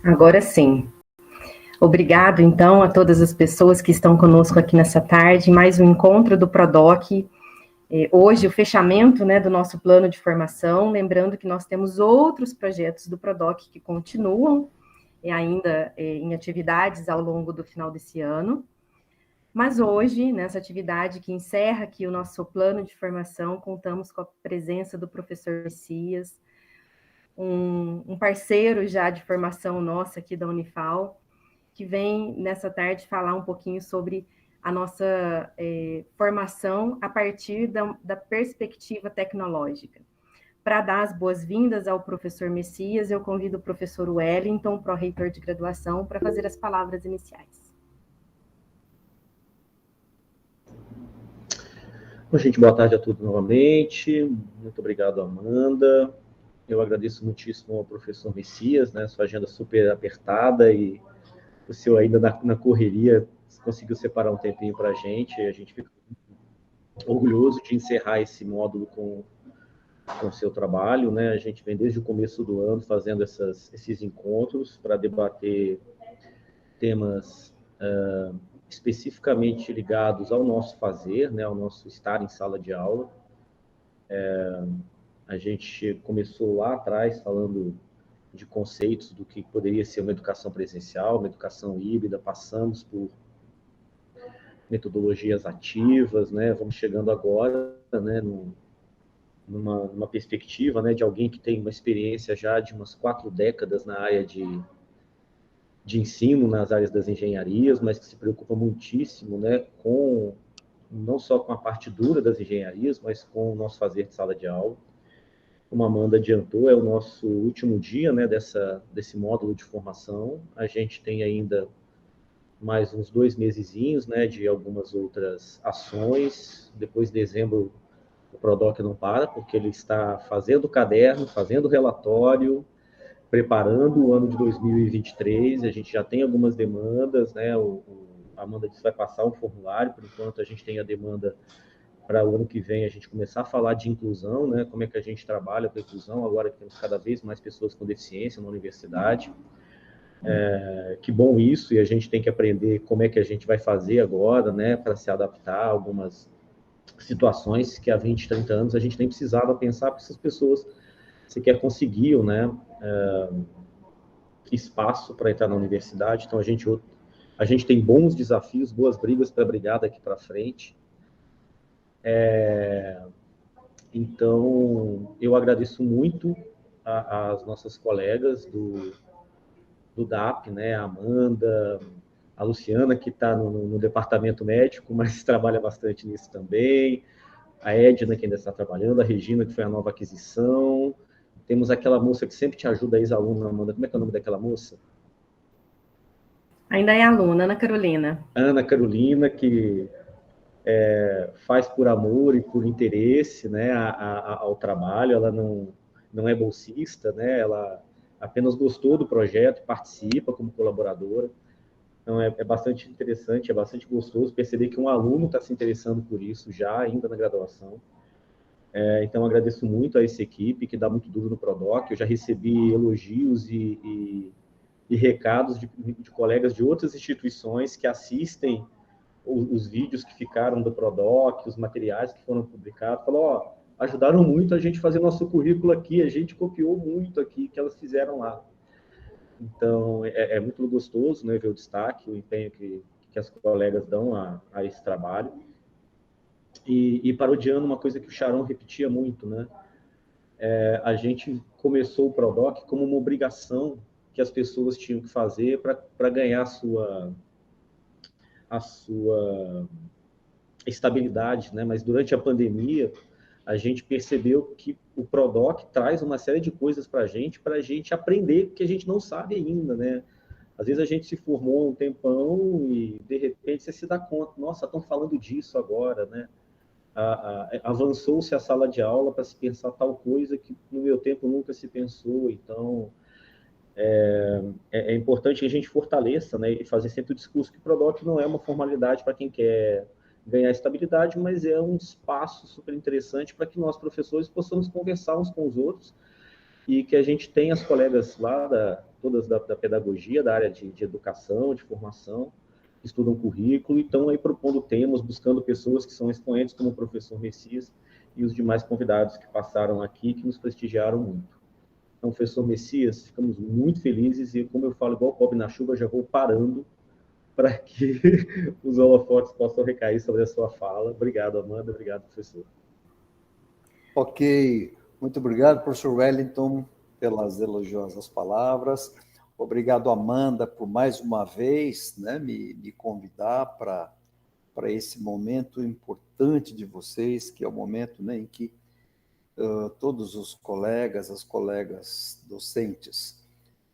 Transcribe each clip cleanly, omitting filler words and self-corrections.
Agora sim. Obrigado, então, a todas as pessoas que estão conosco aqui nessa tarde, mais um encontro do PRODOC. Hoje, o fechamento, né, do nosso plano de formação, lembrando que nós temos outros projetos do PRODOC que continuam ainda em atividades ao longo do final desse ano. Mas hoje, nessa atividade que encerra aqui o nosso plano de formação, contamos com a presença do professor Messias, um parceiro já de formação nossa aqui da Unifal, que vem nessa tarde falar um pouquinho sobre a nossa formação a partir da perspectiva tecnológica. Para dar as boas-vindas ao professor Messias, eu convido o professor Wellington, pró-reitor de graduação, para fazer as palavras iniciais. Bom, gente, boa tarde a todos novamente. Muito obrigado, Amanda. Eu agradeço muitíssimo ao professor Messias, né? Sua agenda super apertada e o senhor ainda na correria conseguiu separar um tempinho para a gente. A gente fica orgulhoso de encerrar esse módulo com o seu trabalho, né? A gente vem desde o começo do ano fazendo esses encontros para debater temas especificamente ligados ao nosso fazer, né? Ao nosso estar em sala de aula. A gente começou lá atrás falando de conceitos do que poderia ser uma educação presencial, uma educação híbrida, passamos por metodologias ativas, né? Vamos chegando agora, né, numa perspectiva, né, de alguém que tem uma experiência já de umas 4 décadas na área de ensino, nas áreas das engenharias, mas que se preocupa muitíssimo, né, não só com a parte dura das engenharias, mas com o nosso fazer de sala de aula. Como a Amanda adiantou, é o nosso último dia, né, desse módulo de formação. A gente tem ainda mais uns 2 mesezinhos, né, de algumas outras ações. Depois de dezembro, o PRODOC não para, porque ele está fazendo caderno, fazendo relatório, preparando o ano de 2023. A gente já tem algumas demandas, né? A Amanda disse que vai passar um formulário, por enquanto a gente tem a demanda para o ano que vem a gente começar a falar de inclusão, né? Como é que a gente trabalha com a inclusão, agora que temos cada vez mais pessoas com deficiência na universidade. Que bom isso, e a gente tem que aprender como é que a gente vai fazer agora, né, para se adaptar a algumas situações que há 20, 30 anos a gente nem precisava pensar, porque essas pessoas sequer conseguiam, né, espaço para entrar na universidade. Então, a gente tem bons desafios, boas brigas para brigar daqui para frente. Então, eu agradeço muito às nossas colegas do DAP, né, a Amanda, a Luciana, que está no departamento médico, mas trabalha bastante nisso também, a Edna, que ainda está trabalhando, a Regina, que foi a nova aquisição, temos aquela moça que sempre te ajuda, a ex-aluna, Amanda, como é que é o nome daquela moça? Ainda é aluna, Ana Carolina. Ana Carolina, que faz por amor e por interesse, né, ao trabalho, ela não é bolsista, né, ela apenas gostou do projeto, participa como colaboradora. Então, é bastante interessante, é bastante gostoso perceber que um aluno está se interessando por isso já, ainda na graduação. Então, agradeço muito a essa equipe, que dá muito duro no PRODOC. Eu já recebi elogios e recados de colegas de outras instituições que assistem os vídeos que ficaram do PRODOC, os materiais que foram publicados. Falou, ajudaram muito a gente a fazer nosso currículo aqui, a gente copiou muito aqui, que elas fizeram lá. Então, é muito gostoso, né, ver o destaque, o empenho que as colegas dão a esse trabalho. E parodiando uma coisa que o Sharon repetia muito, né? A gente começou o PRODOC como uma obrigação que as pessoas tinham que fazer para ganhar a sua estabilidade, né? Mas durante a pandemia, a gente percebeu que o PRODOC traz uma série de coisas para a gente aprender que a gente não sabe ainda, né? Às vezes a gente se formou um tempão e, de repente, você se dá conta, nossa, estão falando disso agora, né? Avançou-se a sala de aula para se pensar tal coisa que no meu tempo nunca se pensou. Então, é importante que a gente fortaleça, né, e fazer sempre o discurso que o PRODOC não é uma formalidade para quem quer ganhar estabilidade, mas é um espaço super interessante para que nós, professores, possamos conversar uns com os outros e que a gente tenha as colegas lá, todas da pedagogia, da área de educação, de formação, que estudam currículo e estão aí propondo temas, buscando pessoas que são expoentes, como o professor Messias e os demais convidados que passaram aqui, que nos prestigiaram muito. Então, professor Messias, ficamos muito felizes e, como eu falo, igual pobre na chuva, já vou parando para que os holofotes possam recair sobre a sua fala. Obrigado, Amanda. Obrigado, professor. Ok. Muito obrigado, professor Wellington, pelas elogiosas palavras. Obrigado, Amanda, por mais uma vez, né, me convidar para esse momento importante de vocês, que é o momento, né, em que todos os colegas, as colegas docentes,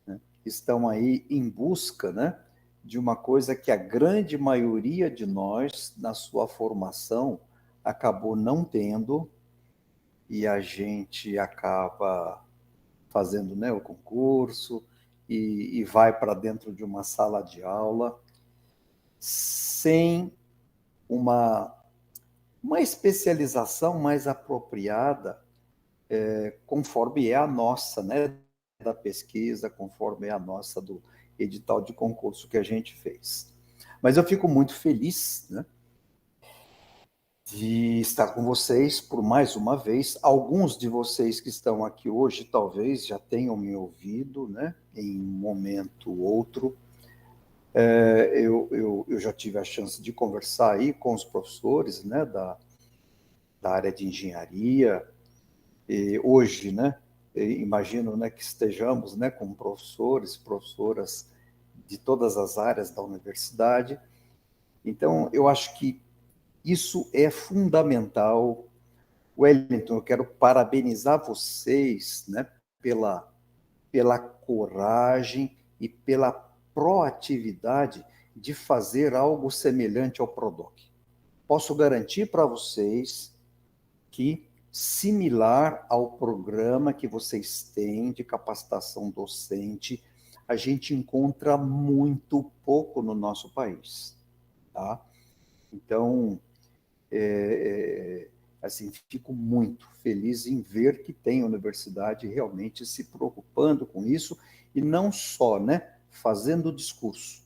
né, estão aí em busca, né, de uma coisa que a grande maioria de nós, na sua formação, acabou não tendo, e a gente acaba fazendo, né, o concurso e vai para dentro de uma sala de aula sem uma especialização mais apropriada, conforme é a nossa, né, da pesquisa, conforme é a nossa do edital de concurso que a gente fez. Mas eu fico muito feliz, né, de estar com vocês por mais uma vez. Alguns de vocês que estão aqui hoje talvez já tenham me ouvido, né, em um momento ou outro. Eu já tive a chance de conversar aí com os professores, né, da área de engenharia. E hoje, né, imagino, né, que estejamos, né, com professores, professoras de todas as áreas da universidade. Então, eu acho que isso é fundamental. Wellington, eu quero parabenizar vocês, né, pela coragem e pela proatividade de fazer algo semelhante ao PRODOC. Posso garantir para vocês que, similar ao programa que vocês têm de capacitação docente, a gente encontra muito pouco no nosso país, tá? Então, assim, fico muito feliz em ver que tem a universidade realmente se preocupando com isso e não só, né, fazendo discurso,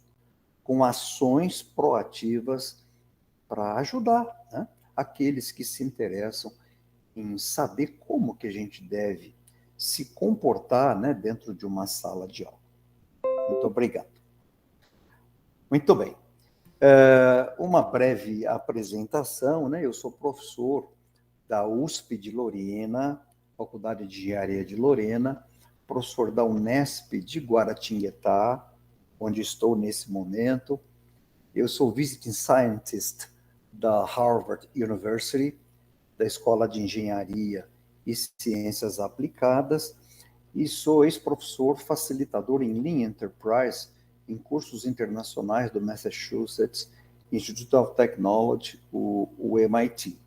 com ações proativas para ajudar, né, aqueles que se interessam em saber como que a gente deve se comportar, né, dentro de uma sala de aula. Muito obrigado. Muito bem. Uma breve apresentação, né? Eu sou professor da USP de Lorena, Faculdade de Engenharia de Lorena, professor da Unesp de Guaratinguetá, onde estou nesse momento. Eu sou Visiting Scientist da Harvard University, da Escola de Engenharia e Ciências Aplicadas, e sou ex-professor facilitador em Lean Enterprise em cursos internacionais do Massachusetts Institute of Technology, o MIT.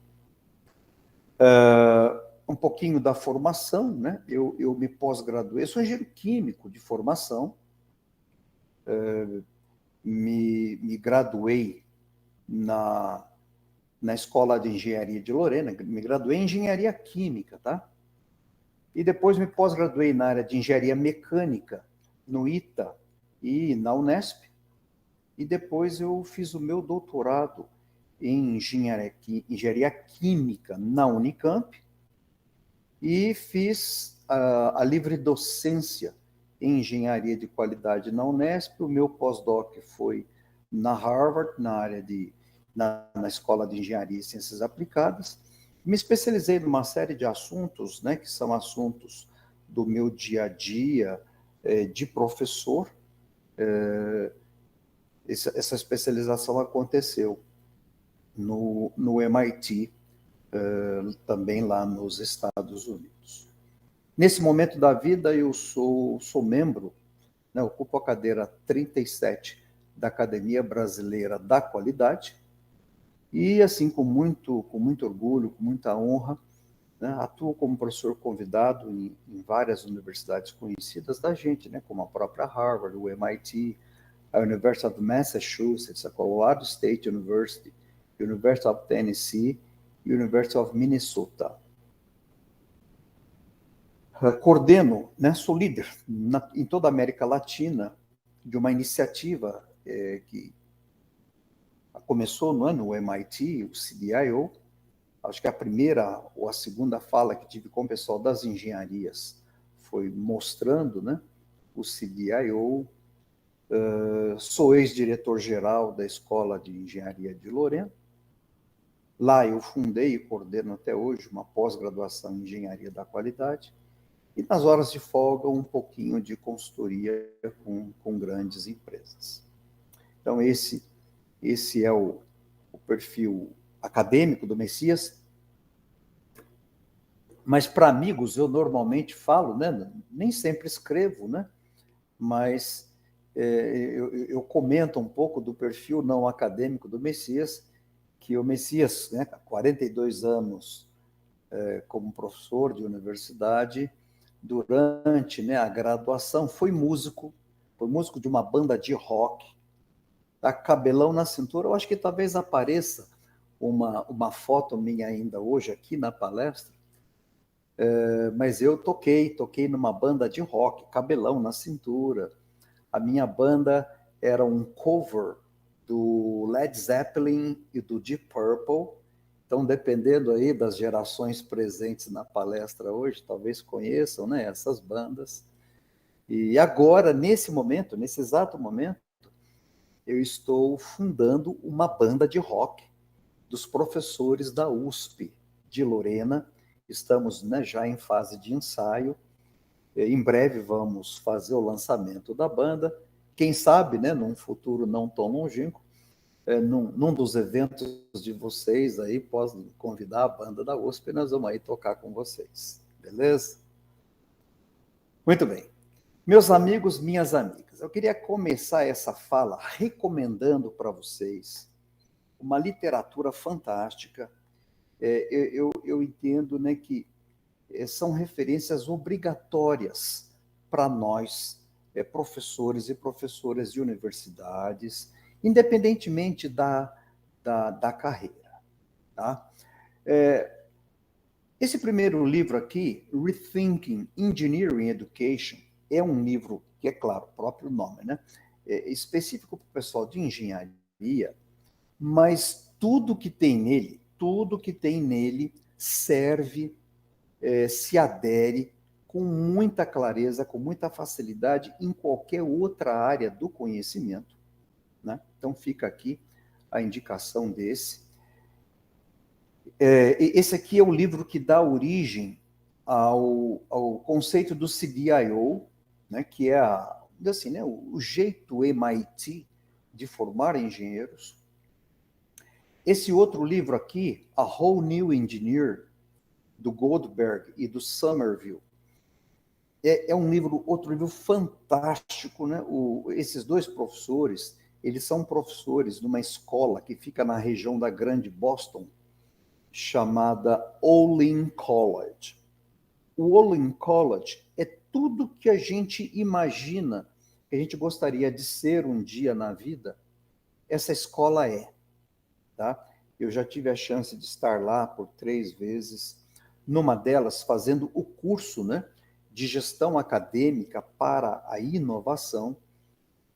Um pouquinho da formação, né? Eu me pós-graduei, sou engenheiro químico de formação, me graduei na Escola de Engenharia de Lorena, me graduei em Engenharia Química, tá? E depois me pós-graduei na área de Engenharia Mecânica, no ITA e na Unesp. E depois eu fiz o meu doutorado em Engenharia Química na Unicamp e fiz a livre docência em Engenharia de Qualidade na Unesp. O meu pós-doc foi na Harvard, na Escola de Engenharia e Ciências Aplicadas. Me especializei numa série de assuntos, né, que são assuntos do meu dia a dia de professor. Essa especialização aconteceu no MIT, também lá nos Estados Unidos. Nesse momento da vida, eu sou membro, né, ocupo a cadeira 37 da Academia Brasileira da Qualidade, e assim, com muito orgulho, com muita honra, né? Atuo como professor convidado em várias universidades conhecidas da gente, né? Como a própria Harvard, o MIT, a University of Massachusetts, a Colorado State University, University of Tennessee e University of Minnesota. Coordeno, né, sou líder em toda a América Latina de uma iniciativa que começou no MIT, o CDIO. Acho que a primeira ou a segunda fala que tive com o pessoal das engenharias foi mostrando, né, o CDIO. Sou ex-diretor-geral da Escola de Engenharia de Lorena. Lá eu fundei e coordeno até hoje uma pós-graduação em Engenharia da Qualidade. E nas horas de folga, um pouquinho de consultoria com grandes empresas. Então, esse é o perfil acadêmico do Messias. Mas para amigos, eu normalmente falo, né? Nem sempre escrevo, né? Mas eu comento um pouco do perfil não acadêmico do Messias, que o Messias, né, 42 anos como professor de universidade, durante, né, a graduação, foi músico de uma banda de rock, tá? Cabelão na cintura. Eu acho que talvez apareça uma foto minha ainda hoje aqui na palestra, mas eu toquei numa banda de rock, cabelão na cintura. A minha banda era um cover do Led Zeppelin e do Deep Purple. Então, dependendo aí das gerações presentes na palestra hoje, talvez conheçam, né, essas bandas. E agora, nesse exato momento, eu estou fundando uma banda de rock dos professores da USP de Lorena. Estamos, né, já em fase de ensaio. Em breve vamos fazer o lançamento da banda. Quem sabe, né, num futuro não tão longínquo, num dos eventos de vocês aí, posso convidar a banda da USP e nós vamos aí tocar com vocês. Beleza? Muito bem. Meus amigos, minhas amigas, eu queria começar essa fala recomendando para vocês uma literatura fantástica. Eu entendo, né, que são referências obrigatórias para nós, professores e professoras de universidades, independentemente da carreira. Tá? Esse primeiro livro aqui, Rethinking Engineering Education, é um livro que, é claro, o próprio nome, né? Específico para o pessoal de engenharia, mas tudo que tem nele serve, se adere com muita clareza, com muita facilidade em qualquer outra área do conhecimento, né? Então fica aqui a indicação desse. Esse aqui é o livro que dá origem ao conceito do CDIO, né, que é assim, né, o jeito MIT de formar engenheiros. Esse outro livro aqui, A Whole New Engineer, do Goldberg e do Somerville, é outro livro fantástico, né? Esses dois professores, eles são professores numa escola que fica na região da Grande Boston, chamada Olin College. O Olin College é tudo que a gente imagina que a gente gostaria de ser um dia na vida, essa escola é. Tá? Eu já tive a chance de estar lá por 3 vezes, numa delas fazendo o curso, né, de gestão acadêmica para a inovação.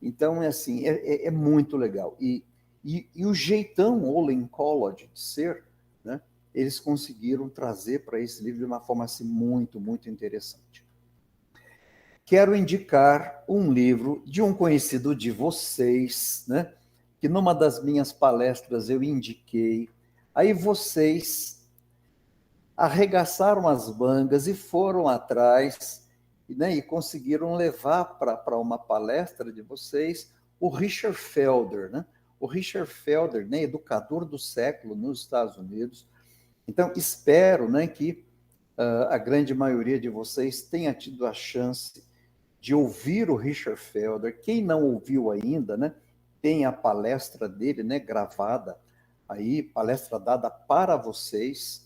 Então, assim, é muito legal. E o jeitão Olin College de ser, né, eles conseguiram trazer para esse livro de uma forma assim, muito, muito interessante. Quero indicar um livro de um conhecido de vocês, né, que numa das minhas palestras eu indiquei. Aí vocês arregaçaram as mangas e foram atrás, né, e conseguiram levar para uma palestra de vocês o Richard Felder, né? O Richard Felder, né, educador do século nos Estados Unidos. Então, espero, né, que a grande maioria de vocês tenha tido a chance de ouvir o Richard Felder. Quem não ouviu ainda, né, tem a palestra dele, né, gravada aí, palestra dada para vocês.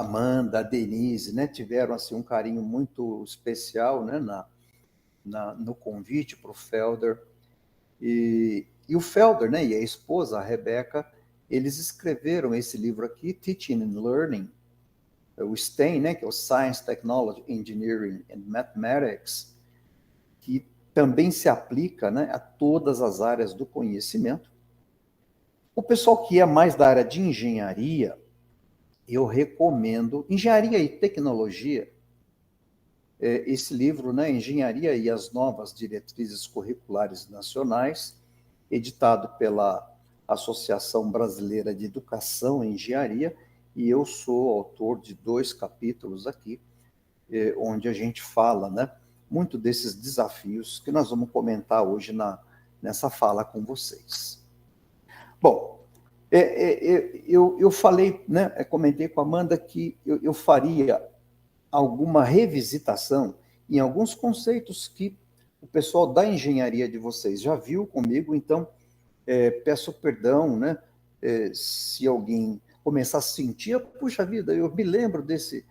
a Amanda, a Denise, né, tiveram assim, um carinho muito especial, né, no convite para o Felder. E o Felder, né, e a esposa, a Rebeca, eles escreveram esse livro aqui, Teaching and Learning, o STEM, né, que é o Science, Technology, Engineering and Mathematics, que também se aplica, né, a todas as áreas do conhecimento. O pessoal que é mais da área de engenharia, eu recomendo, Engenharia e Tecnologia, esse livro, né, Engenharia e as Novas Diretrizes Curriculares Nacionais, editado pela Associação Brasileira de Educação e Engenharia, e eu sou autor de 2 capítulos aqui, onde a gente fala, né, muito desses desafios que nós vamos comentar hoje nessa fala com vocês. Bom, eu falei, né, comentei com a Amanda que eu faria alguma revisitação em alguns conceitos que o pessoal da engenharia de vocês já viu comigo, então peço perdão, né, se alguém começar a sentir, puxa vida, eu me lembro desses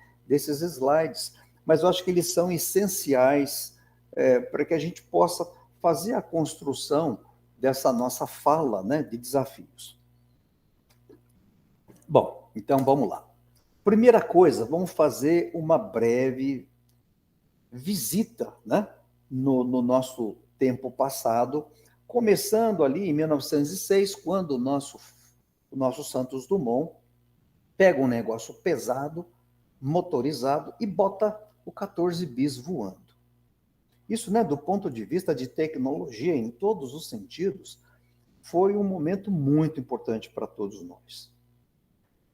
slides, mas eu acho que eles são essenciais para que a gente possa fazer a construção dessa nossa fala, né, de desafios. Bom, então vamos lá. Primeira coisa, vamos fazer uma breve visita, né, no nosso tempo passado, começando ali em 1906, quando o nosso Santos Dumont pega um negócio pesado, motorizado, e bota o 14 bis voando. Isso, né, do ponto de vista de tecnologia, em todos os sentidos, foi um momento muito importante para todos nós.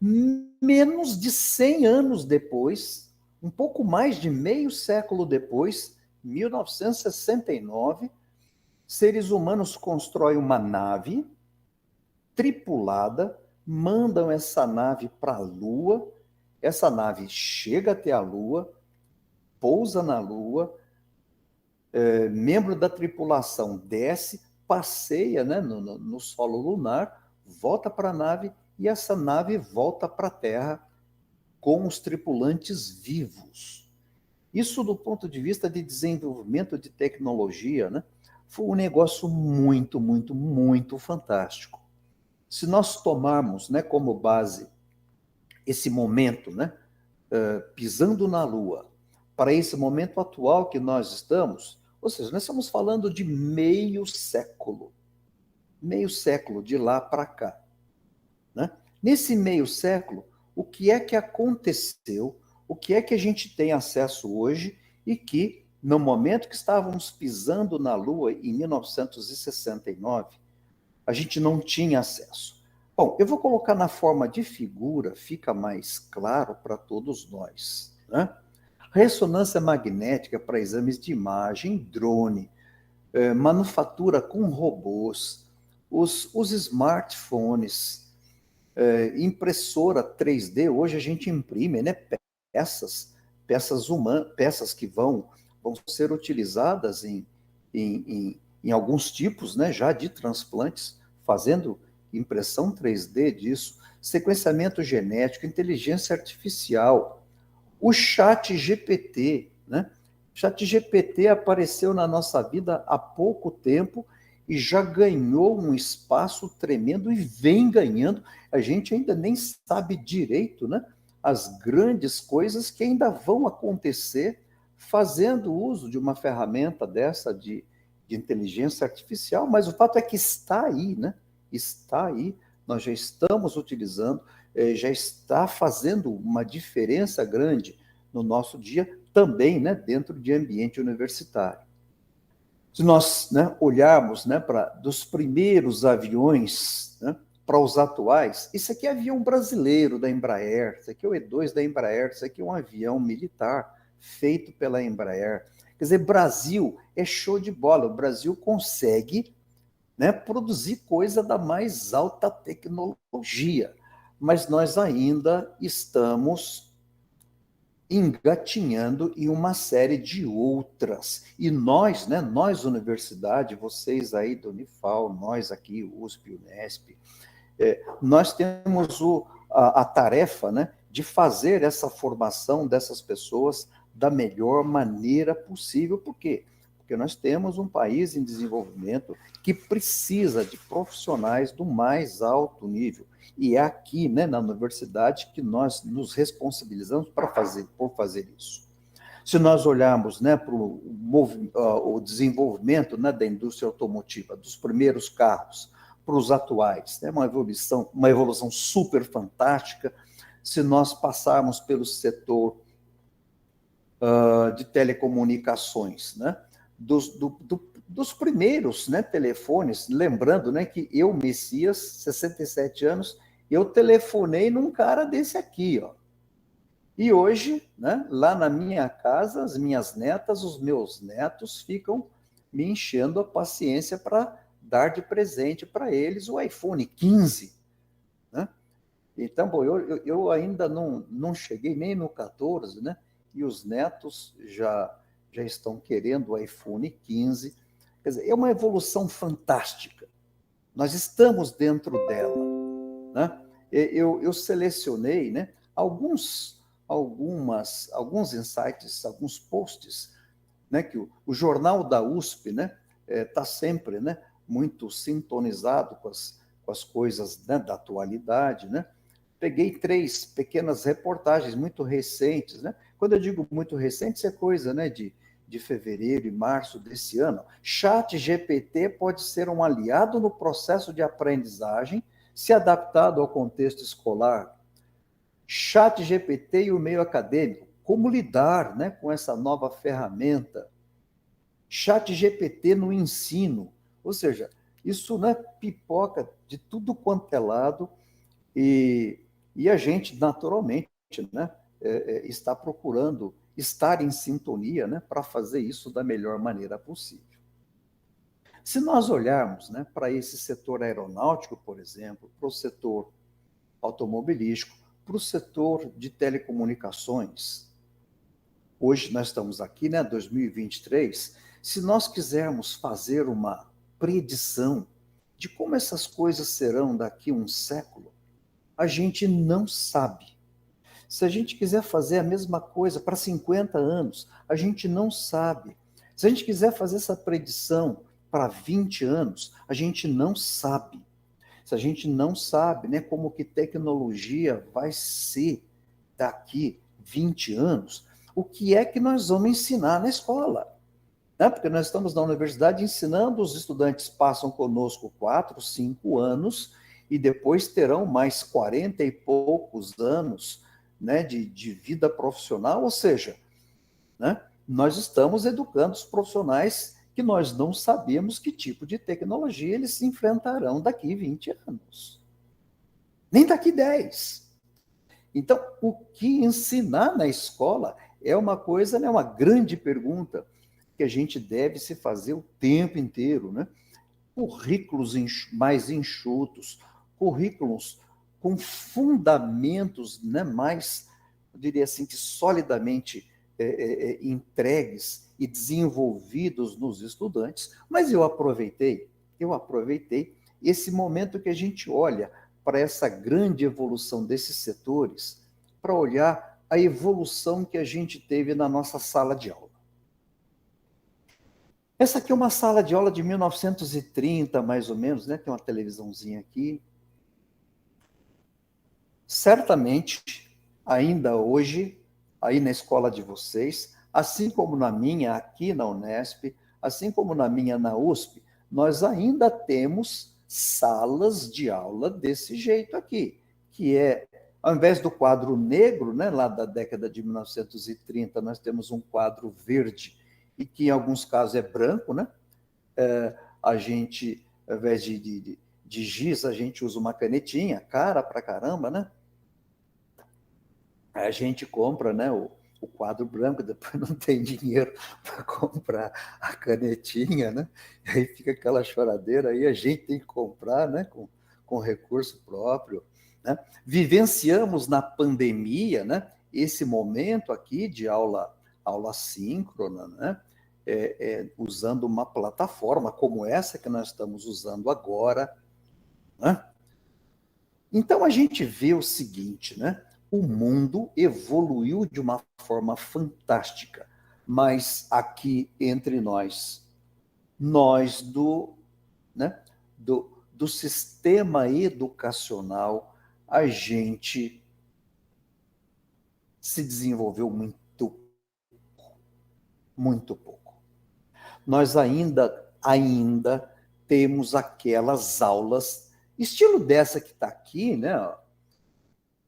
Menos de 100 anos depois, um pouco mais de meio século depois, 1969, seres humanos constroem uma nave tripulada, mandam essa nave para a Lua, essa nave chega até a Lua, pousa na Lua, membro da tripulação desce, passeia, né, no solo lunar, volta para a nave, e essa nave volta para a Terra com os tripulantes vivos. Isso, do ponto de vista de desenvolvimento de tecnologia, né, foi um negócio muito, muito, muito fantástico. Se nós tomarmos, né, como base esse momento, né, pisando na Lua, para esse momento atual que nós estamos, ou seja, nós estamos falando de meio século de lá para cá. Né? Nesse meio século, o que é que aconteceu, o que é que a gente tem acesso hoje e que, no momento que estávamos pisando na Lua, em 1969, a gente não tinha acesso. Bom, eu vou colocar na forma de figura, fica mais claro para todos nós. Né? Ressonância magnética para exames de imagem, drone, manufatura com robôs, os smartphones, impressora 3D, hoje a gente imprime, né, peças humanas, peças que vão ser utilizadas em alguns tipos, né, já de transplantes, fazendo impressão 3D disso, sequenciamento genético, inteligência artificial, o ChatGPT, né? O ChatGPT apareceu na nossa vida há pouco tempo e já ganhou um espaço tremendo e vem ganhando. A gente ainda nem sabe direito, né, as grandes coisas que ainda vão acontecer fazendo uso de uma ferramenta dessa de inteligência artificial, mas o fato é que está aí, né? Está aí, nós já estamos utilizando, já está fazendo uma diferença grande no nosso dia, também, né, dentro de ambiente universitário. Se nós, né, olharmos, né, dos primeiros aviões, né, para os atuais, isso aqui é avião brasileiro da Embraer, isso aqui é o E2 da Embraer, isso aqui é um avião militar feito pela Embraer. Quer dizer, Brasil é show de bola, o Brasil consegue, né, produzir coisa da mais alta tecnologia, mas nós ainda estamos engatinhando em uma série de outras. E nós, né, nós universidade, vocês aí do Unifal, nós aqui, USP, Unesp, nós temos a tarefa, né, de fazer essa formação dessas pessoas da melhor maneira possível. Por quê? Porque nós temos um país em desenvolvimento que precisa de profissionais do mais alto nível. E é aqui, né, na universidade, que nós nos responsabilizamos por fazer isso. Se nós olharmos, né, para o desenvolvimento, né, da indústria automotiva, dos primeiros carros para os atuais, né, uma evolução super fantástica. Se nós passarmos pelo setor de telecomunicações, né, dos primeiros, né, telefones, lembrando, né, que eu, Messias, 67 anos, eu telefonei num cara desse aqui, ó. E hoje, né, lá na minha casa, as minhas netas, os meus netos ficam me enchendo a paciência para dar de presente para eles o iPhone 15. Né? Então, bom, eu ainda não cheguei nem no 14, né? E os netos já estão querendo o iPhone 15. Quer dizer, é uma evolução fantástica. Nós estamos dentro dela. Né? Eu selecionei, né, alguns insights, alguns posts, né, que o jornal da USP, né, está sempre, né, muito sintonizado com as coisas, né, da atualidade, né? Peguei 3 pequenas reportagens muito recentes, né? Quando eu digo muito recentes, é coisa, né, de fevereiro e março desse ano. ChatGPT pode ser um aliado no processo de aprendizagem, se adaptado ao contexto escolar. ChatGPT e o meio acadêmico, como lidar, né, com essa nova ferramenta? ChatGPT no ensino, ou seja, isso, né, pipoca de tudo quanto é lado, e a gente, naturalmente, né, está procurando estar em sintonia, né, para fazer isso da melhor maneira possível. Se nós olharmos, né, para esse setor aeronáutico, por exemplo, para o setor automobilístico, para o setor de telecomunicações, hoje nós estamos aqui, né, 2023, se nós quisermos fazer uma predição de como essas coisas serão daqui a um século, a gente não sabe. Se a gente quiser fazer a mesma coisa para 50 anos, a gente não sabe. Se a gente quiser fazer essa predição para 20 anos, a gente não sabe. Se a gente não sabe, né, como que tecnologia vai ser daqui 20 anos, o que é que nós vamos ensinar na escola? Né? Porque nós estamos na universidade ensinando, os estudantes passam conosco 4, 5 anos e depois terão mais 40 e poucos anos, né, de vida profissional, ou seja, né, nós estamos educando os profissionais que nós não sabemos que tipo de tecnologia eles se enfrentarão daqui 20 anos. Nem daqui 10. Então, o que ensinar na escola é uma coisa, né, uma grande pergunta que a gente deve se fazer o tempo inteiro, né? Currículos mais enxutos, currículos com fundamentos, né, mais, eu diria assim, que solidamente entregues e desenvolvidos nos estudantes, mas eu aproveitei esse momento que a gente olha para essa grande evolução desses setores, para olhar a evolução que a gente teve na nossa sala de aula. Essa aqui é uma sala de aula de 1930, mais ou menos, né? Tem uma televisãozinha aqui. Certamente, ainda hoje, aí na escola de vocês, assim como na minha aqui na Unesp, assim como na minha na USP, nós ainda temos salas de aula desse jeito aqui, que é, ao invés do quadro negro, né, lá da década de 1930, nós temos um quadro verde, e que em alguns casos é branco, né? A gente, ao invés de giz, a gente usa uma canetinha, cara pra caramba, né? A gente compra, né, o quadro branco, depois não tem dinheiro para comprar a canetinha, né? Aí fica aquela choradeira, aí a gente tem que comprar, né, com recurso próprio, né? Vivenciamos na pandemia, né, esse momento aqui de aula síncrona, né? Usando uma plataforma como essa que nós estamos usando agora, né? Então a gente vê o seguinte, né? o mundo evoluiu de uma forma fantástica, mas aqui entre nós né, do sistema educacional, a gente se desenvolveu muito pouco. Nós ainda temos aquelas aulas, estilo dessa que está aqui, né?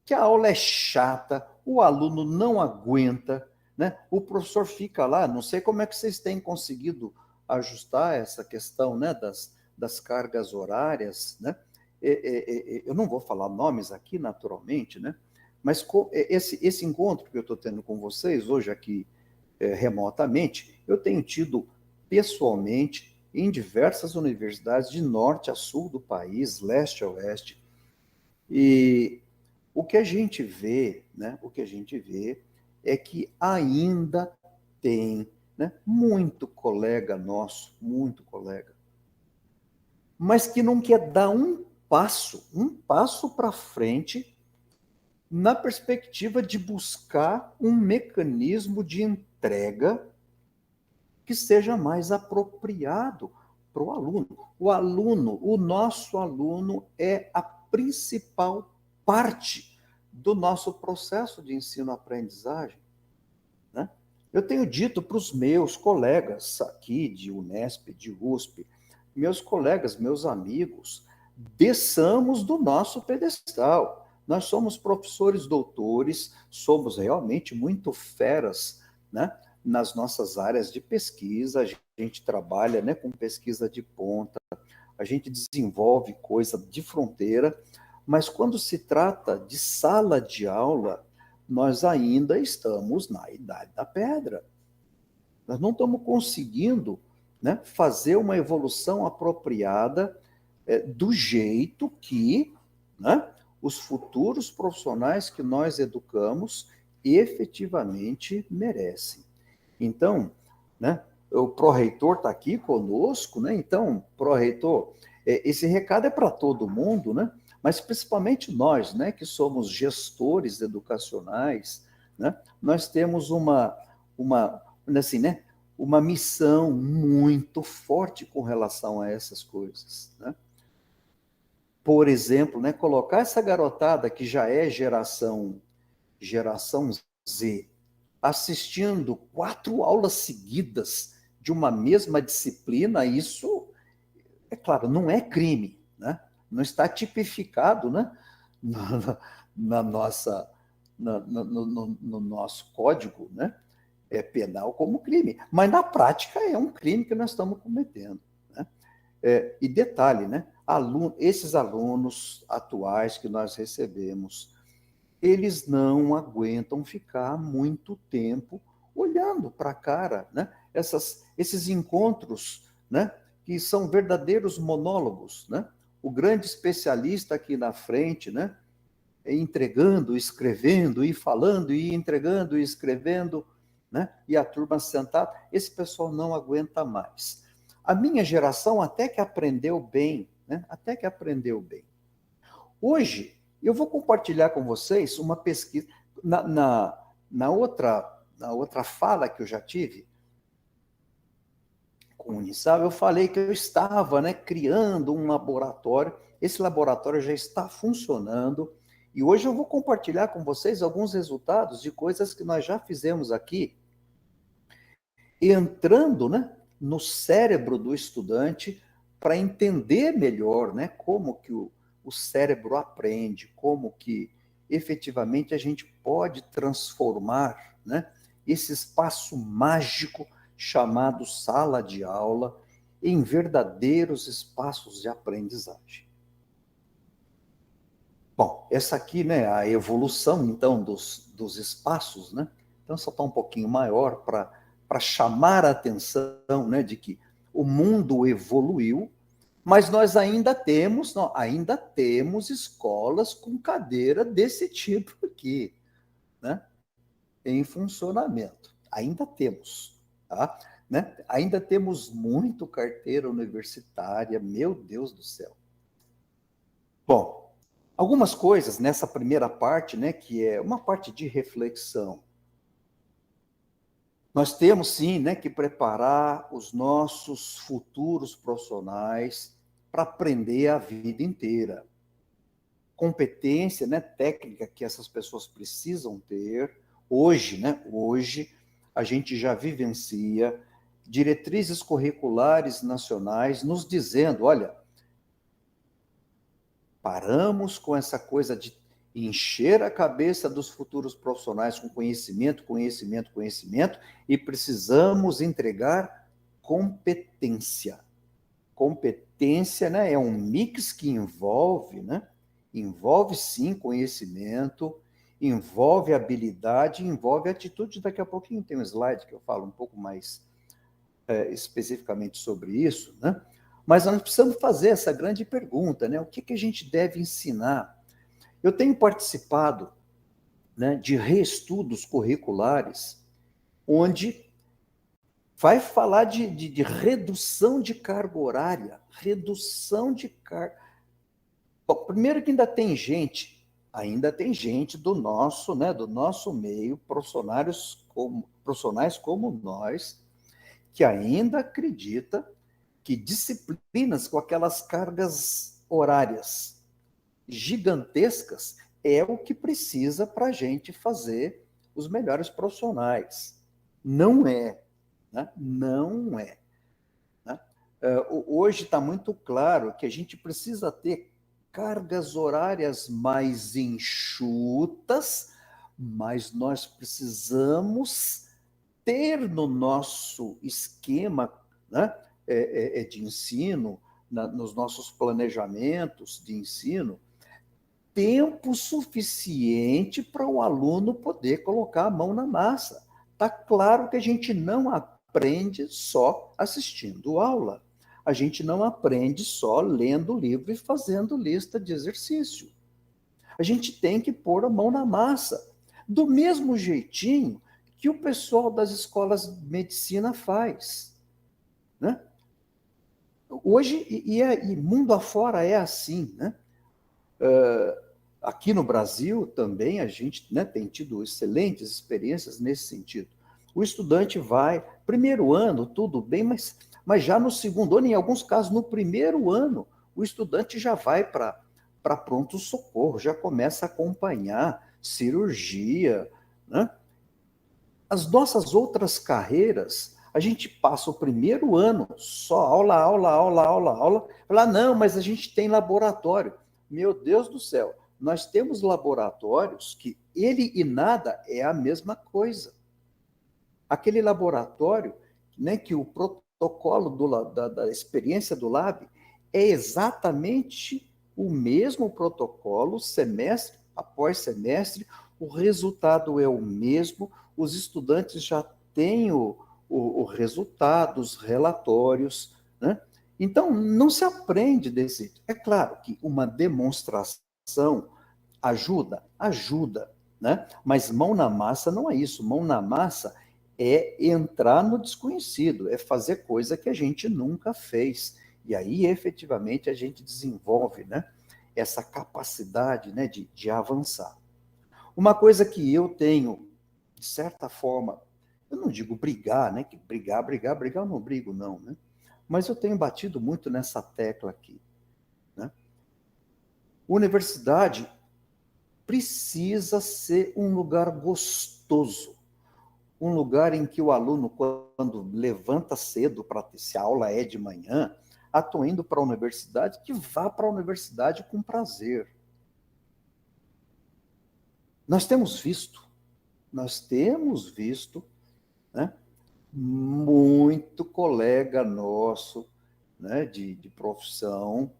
Que a aula é chata, o aluno não aguenta, né? O professor fica lá, não sei como é que vocês têm conseguido ajustar essa questão, né, das cargas horárias, né? Eu não vou falar nomes aqui, naturalmente, né? Mas esse encontro que eu estou tendo com vocês hoje aqui, remotamente, eu tenho tido pessoalmente em diversas universidades de norte a sul do país, leste a oeste, e o que a gente vê, né? O que a gente vê é que ainda tem, né, muito colega nosso, muito colega, mas que não quer dar um passo para frente na perspectiva de buscar um mecanismo de entrega que seja mais apropriado para o aluno. O nosso aluno é a principal parte do nosso processo de ensino-aprendizagem, né? Eu tenho dito para os meus colegas aqui de Unesp, de USP, meus colegas, meus amigos, desçamos do nosso pedestal. Nós somos professores doutores, somos realmente muito feras, né, nas nossas áreas de pesquisa, a gente trabalha, né, com pesquisa de ponta, a gente desenvolve coisa de fronteira, mas quando se trata de sala de aula, nós ainda estamos na idade da pedra. Nós não estamos conseguindo, né, fazer uma evolução apropriada do jeito que, né, os futuros profissionais que nós educamos efetivamente merecem. Então, né, o pró-reitor está aqui conosco, né? Então, pró-reitor, esse recado é para todo mundo, né? Mas principalmente nós, né, que somos gestores educacionais, né? Nós temos assim, né, uma missão muito forte com relação a essas coisas, né? Por exemplo, né, colocar essa garotada que já é geração Z, assistindo 4 aulas seguidas de uma mesma disciplina, isso, é claro, não é crime, né? Não está tipificado, né, na nossa, no nosso código, né, penal como crime. Mas, na prática, é um crime que nós estamos cometendo, né? E detalhe, né, esses alunos atuais que nós recebemos, eles não aguentam ficar muito tempo olhando para a cara, né? Esses encontros, né, que são verdadeiros monólogos, né? O grande especialista aqui na frente, né, entregando, escrevendo e falando e entregando e escrevendo, né? E a turma sentada, esse pessoal não aguenta mais. A minha geração até que aprendeu bem, né? Até que aprendeu bem. Hoje, eu vou compartilhar com vocês uma pesquisa. Na outra fala que eu já tive com o Unisal, eu falei que eu estava, né, criando um laboratório. Esse laboratório já está funcionando. E hoje eu vou compartilhar com vocês alguns resultados de coisas que nós já fizemos aqui, entrando, né, no cérebro do estudante para entender melhor, né, como que o cérebro aprende, como que efetivamente a gente pode transformar, né, esse espaço mágico chamado sala de aula em verdadeiros espaços de aprendizagem. Bom, essa aqui, né, a evolução, então, dos espaços, né? Então, só está um pouquinho maior para chamar a atenção, né, de que o mundo evoluiu, mas nós ainda temos escolas com cadeira desse tipo aqui, né, em funcionamento. Ainda temos, tá? Né? Ainda temos muito carteira universitária, meu Deus do céu. Bom, Algumas coisas nessa primeira parte, né, que é uma parte de reflexão. Nós temos, sim, né, que preparar os nossos futuros profissionais para aprender a vida inteira. Competência, né, técnica que essas pessoas precisam ter. Hoje, né, hoje a gente já vivencia diretrizes curriculares nacionais nos dizendo, olha, paramos com essa coisa de encher a cabeça dos futuros profissionais com conhecimento, conhecimento, conhecimento, e precisamos entregar competência. Competência, né, é um mix que envolve, né, envolve sim conhecimento, envolve habilidade, envolve atitude. Daqui a pouquinho tem um slide que eu falo um pouco mais especificamente sobre isso, né? Mas nós precisamos fazer essa grande pergunta, né? O que a gente deve ensinar? Eu tenho participado, né, de reestudos curriculares, onde vai falar de redução de carga horária, redução de carga. Bom, primeiro que ainda tem gente do nosso, né, do nosso meio, profissionais como nós, que ainda acredita que disciplinas com aquelas cargas horárias gigantescas é o que precisa para a gente fazer os melhores profissionais. Não é, né? Não é. Né? Hoje está muito claro que a gente precisa ter cargas horárias mais enxutas, mas nós precisamos ter no nosso esquema, né, de ensino, nos nossos planejamentos de ensino, tempo suficiente para o aluno poder colocar a mão na massa. Está claro que a gente não aprende só assistindo aula. A gente não aprende só lendo livro e fazendo lista de exercício. A gente tem que pôr a mão na massa. Do mesmo jeitinho que o pessoal das escolas de medicina faz, né? Hoje, e mundo afora é assim, né? Aqui no Brasil também a gente, né, tem tido excelentes experiências nesse sentido. O estudante vai, primeiro ano, tudo bem, mas já no segundo ano, em alguns casos, no primeiro ano, o estudante já vai para pronto-socorro, já começa a acompanhar cirurgia, né? As nossas outras carreiras, a gente passa o primeiro ano só aula, aula, aula, aula, aula. Falar, não, mas a gente tem laboratório. Meu Deus do céu, nós temos laboratórios que ele e nada é a mesma coisa. Aquele laboratório, né, que o protocolo da experiência do lab é exatamente o mesmo protocolo, semestre após semestre, o resultado é o mesmo, os estudantes já têm o resultado, os relatórios, né? Então, não se aprende desse jeito. É claro que uma demonstração ajuda, né? Mas mão na massa não é isso. Mão na massa é entrar no desconhecido, é fazer coisa que a gente nunca fez. E aí, efetivamente, a gente desenvolve, né, essa capacidade, né, de avançar. Uma coisa que eu tenho, de certa forma, eu não digo brigar, né? Que brigar, eu não brigo, não, né? Mas eu tenho batido muito nessa tecla aqui, né? Universidade precisa ser um lugar gostoso, um lugar em que o aluno, quando levanta cedo para ter, se a aula é de manhã, estou indo para a universidade, que vá para a universidade com prazer. Nós temos visto, né, muito colega nosso, né, de profissão,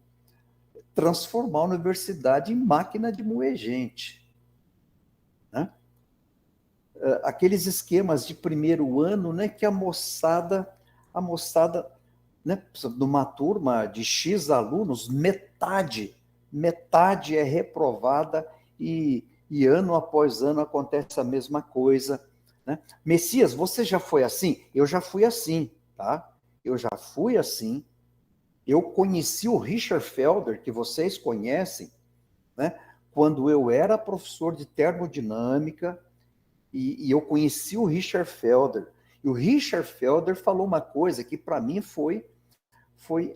transformar a universidade em máquina de moer gente, né? Aqueles esquemas de primeiro ano, né, que a moçada, né, numa turma de X alunos, metade é reprovada e ano após ano acontece a mesma coisa, né? Messias, você já foi assim? Eu já fui assim, tá? Eu já fui assim. Eu conheci o Richard Felder, que vocês conhecem, né? quando eu era professor de termodinâmica e eu conheci o Richard Felder. E o Richard Felder falou uma coisa que para mim foi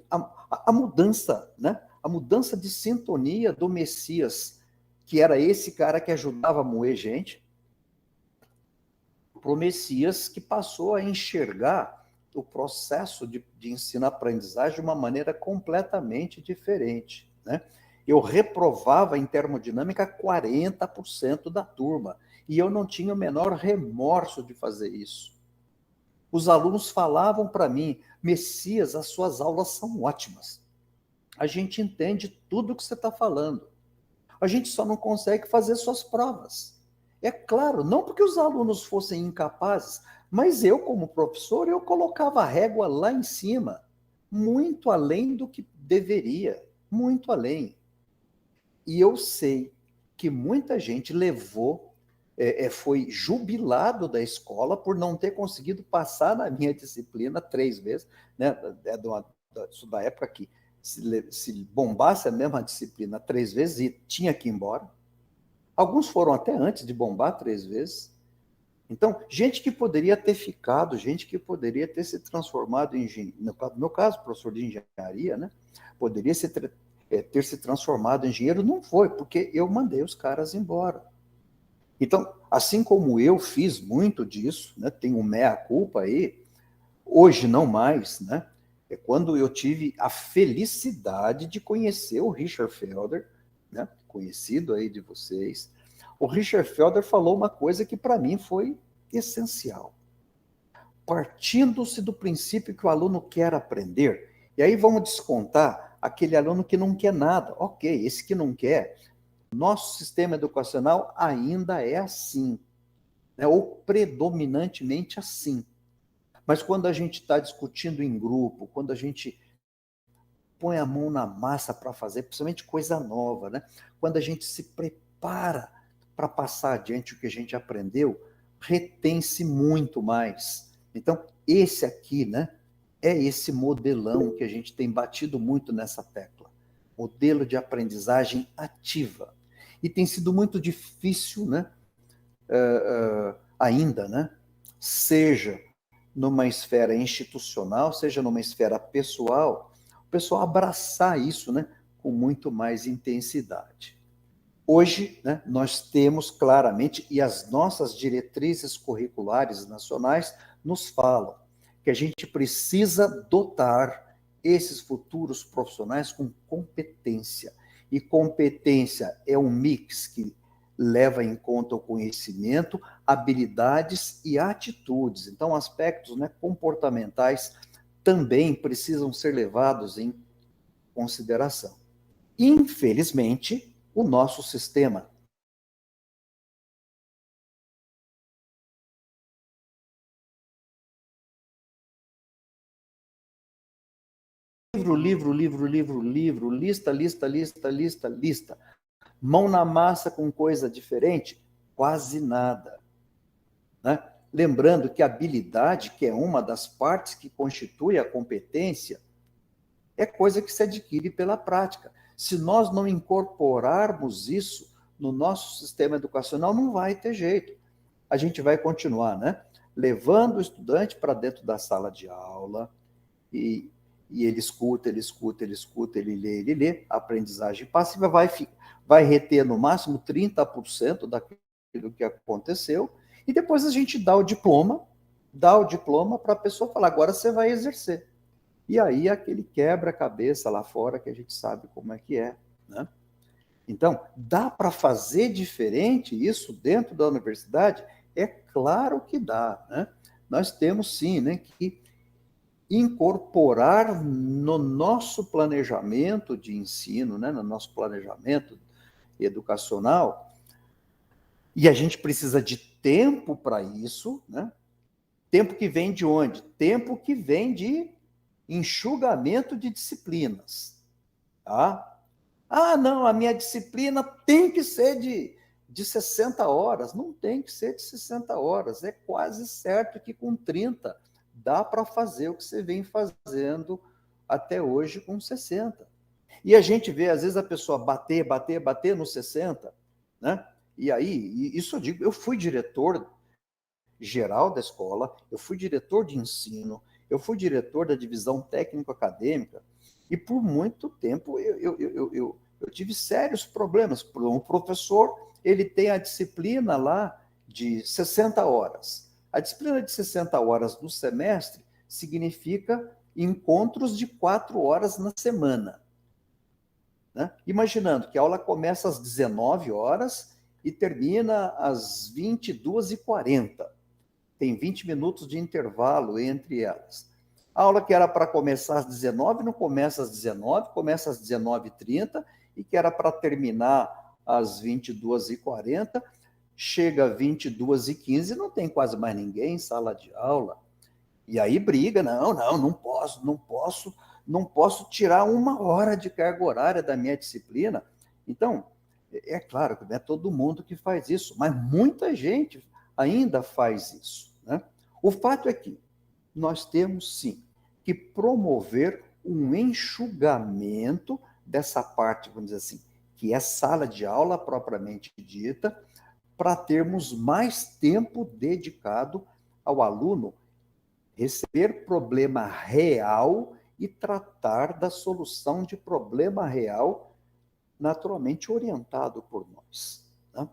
a mudança, né? A mudança de sintonia do Messias, que era esse cara que ajudava a moer gente, para o Messias que passou a enxergar o processo de ensino-aprendizagem de uma maneira completamente diferente, né? Eu reprovava em termodinâmica 40% da turma, e eu não tinha o menor remorso de fazer isso. Os alunos falavam para mim: Messias, as suas aulas são ótimas. A gente entende tudo o que você está falando. A gente só não consegue fazer suas provas. É claro, não porque os alunos fossem incapazes, mas eu, como professor, eu colocava a régua lá em cima, muito além do que deveria, muito além. E eu sei que muita gente foi jubilado da escola por não ter conseguido passar na minha disciplina 3 vezes, né? Isso da época que se bombasse a mesma disciplina 3 vezes e tinha que ir embora. Alguns foram até antes de bombar 3 vezes. Então, gente que poderia ter ficado, gente que poderia ter se transformado em engenheiro, no meu caso, professor de engenharia, né? Poderia ter se transformado em engenheiro, não foi, porque eu mandei os caras embora. Então, assim como eu fiz muito disso, né? Tenho um meia-culpa aí, hoje não mais, né? É quando eu tive a felicidade de conhecer o Richard Felder, né? Conhecido aí de vocês. O Richard Felder falou uma coisa que para mim foi essencial. Partindo-se do princípio que o aluno quer aprender, e aí vamos descontar aquele aluno que não quer nada. Ok, esse que não quer, nosso sistema educacional ainda é assim, né? Ou predominantemente assim. Mas quando a gente está discutindo em grupo, quando a gente põe a mão na massa para fazer, principalmente coisa nova, né? Quando a gente se prepara para passar adiante o que a gente aprendeu, retém-se muito mais. Então, esse aqui, né, é esse modelão que a gente tem batido muito nessa tecla. Modelo de aprendizagem ativa. E tem sido muito difícil, né, ainda, né, seja numa esfera institucional, seja numa esfera pessoal, o pessoal abraçar isso, né, com muito mais intensidade. Hoje, né, nós temos claramente, e as nossas diretrizes curriculares nacionais nos falam, que a gente precisa dotar esses futuros profissionais com competência. E competência é um mix que leva em conta o conhecimento, habilidades e atitudes. Então, aspectos, né, comportamentais também precisam ser levados em consideração. Infelizmente, o nosso sistema livro, lista. Mão na massa com coisa diferente, quase nada, né? Lembrando que a habilidade, que é uma das partes que constitui a competência, é coisa que se adquire pela prática. Se nós não incorporarmos isso no nosso sistema educacional, não vai ter jeito. A gente vai continuar, né, levando o estudante para dentro da sala de aula e ele escuta, ele lê, a aprendizagem passiva vai reter no máximo 30% daquilo que aconteceu, e depois a gente dá o diploma para a pessoa falar: agora você vai exercer. E aí aquele quebra-cabeça lá fora que a gente sabe como é que é, né? Então, dá para fazer diferente isso dentro da universidade? É claro que dá, né? Nós temos sim, né, que incorporar no nosso planejamento de ensino, né, no nosso planejamento educacional, e a gente precisa de tempo para isso, né? Tempo que vem de onde? Tempo que vem de enxugamento de disciplinas, tá? Ah, não, a minha disciplina tem que ser de 60 horas. Não tem que ser de 60 horas. É quase certo que com 30 dá para fazer o que você vem fazendo até hoje com 60. E a gente vê, às vezes, a pessoa bater nos 60, né? E aí, isso eu digo, eu fui diretor geral da escola, eu fui diretor de ensino, eu fui diretor da divisão técnico-acadêmica, e por muito tempo eu tive sérios problemas. Um professor, ele tem a disciplina lá de 60 horas. A disciplina de 60 horas no semestre significa encontros de 4 horas na semana. Né? Imaginando que a aula começa às 19 horas e termina às 22h40. Tem 20 minutos de intervalo entre elas. A aula que era para começar às 19 não começa às 19, começa às 19h30, e que era para terminar às 22h40, chega às 22h15, não tem quase mais ninguém em sala de aula. E aí briga, não posso tirar 1 hora de carga horária da minha disciplina. Então, é claro que não é todo mundo que faz isso, mas muita gente ainda faz isso, né? O fato é que nós temos, sim, que promover um enxugamento dessa parte, vamos dizer assim, que é sala de aula propriamente dita, para termos mais tempo dedicado ao aluno receber problema real e tratar da solução de problema real, naturalmente orientado por nós. Né?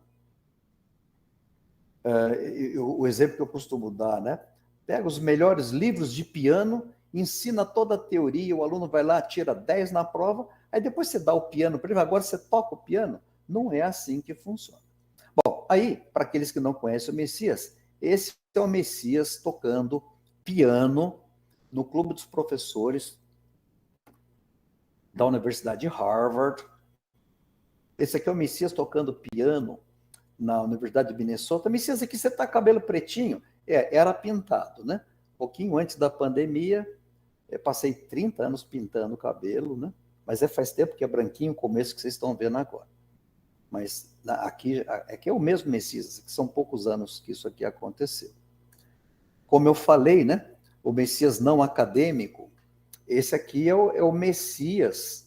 O exemplo que eu costumo dar, né? Pega os melhores livros de piano, ensina toda a teoria, o aluno vai lá, tira 10 na prova, aí depois você dá o piano para ele, agora você toca o piano. Não é assim que funciona. Bom, aí, para aqueles que não conhecem o Messias, esse é o Messias tocando piano no Clube dos Professores da Universidade de Harvard. Esse aqui é o Messias tocando piano na Universidade de Minnesota. Messias, aqui você está cabelo pretinho? Era pintado, né? Um pouquinho antes da pandemia, eu passei 30 anos pintando o cabelo, né? Mas faz tempo que é branquinho, como esse que vocês estão vendo agora. Mas aqui é o mesmo Messias, que são poucos anos que isso aqui aconteceu. Como eu falei, né? O Messias não acadêmico, esse aqui é o Messias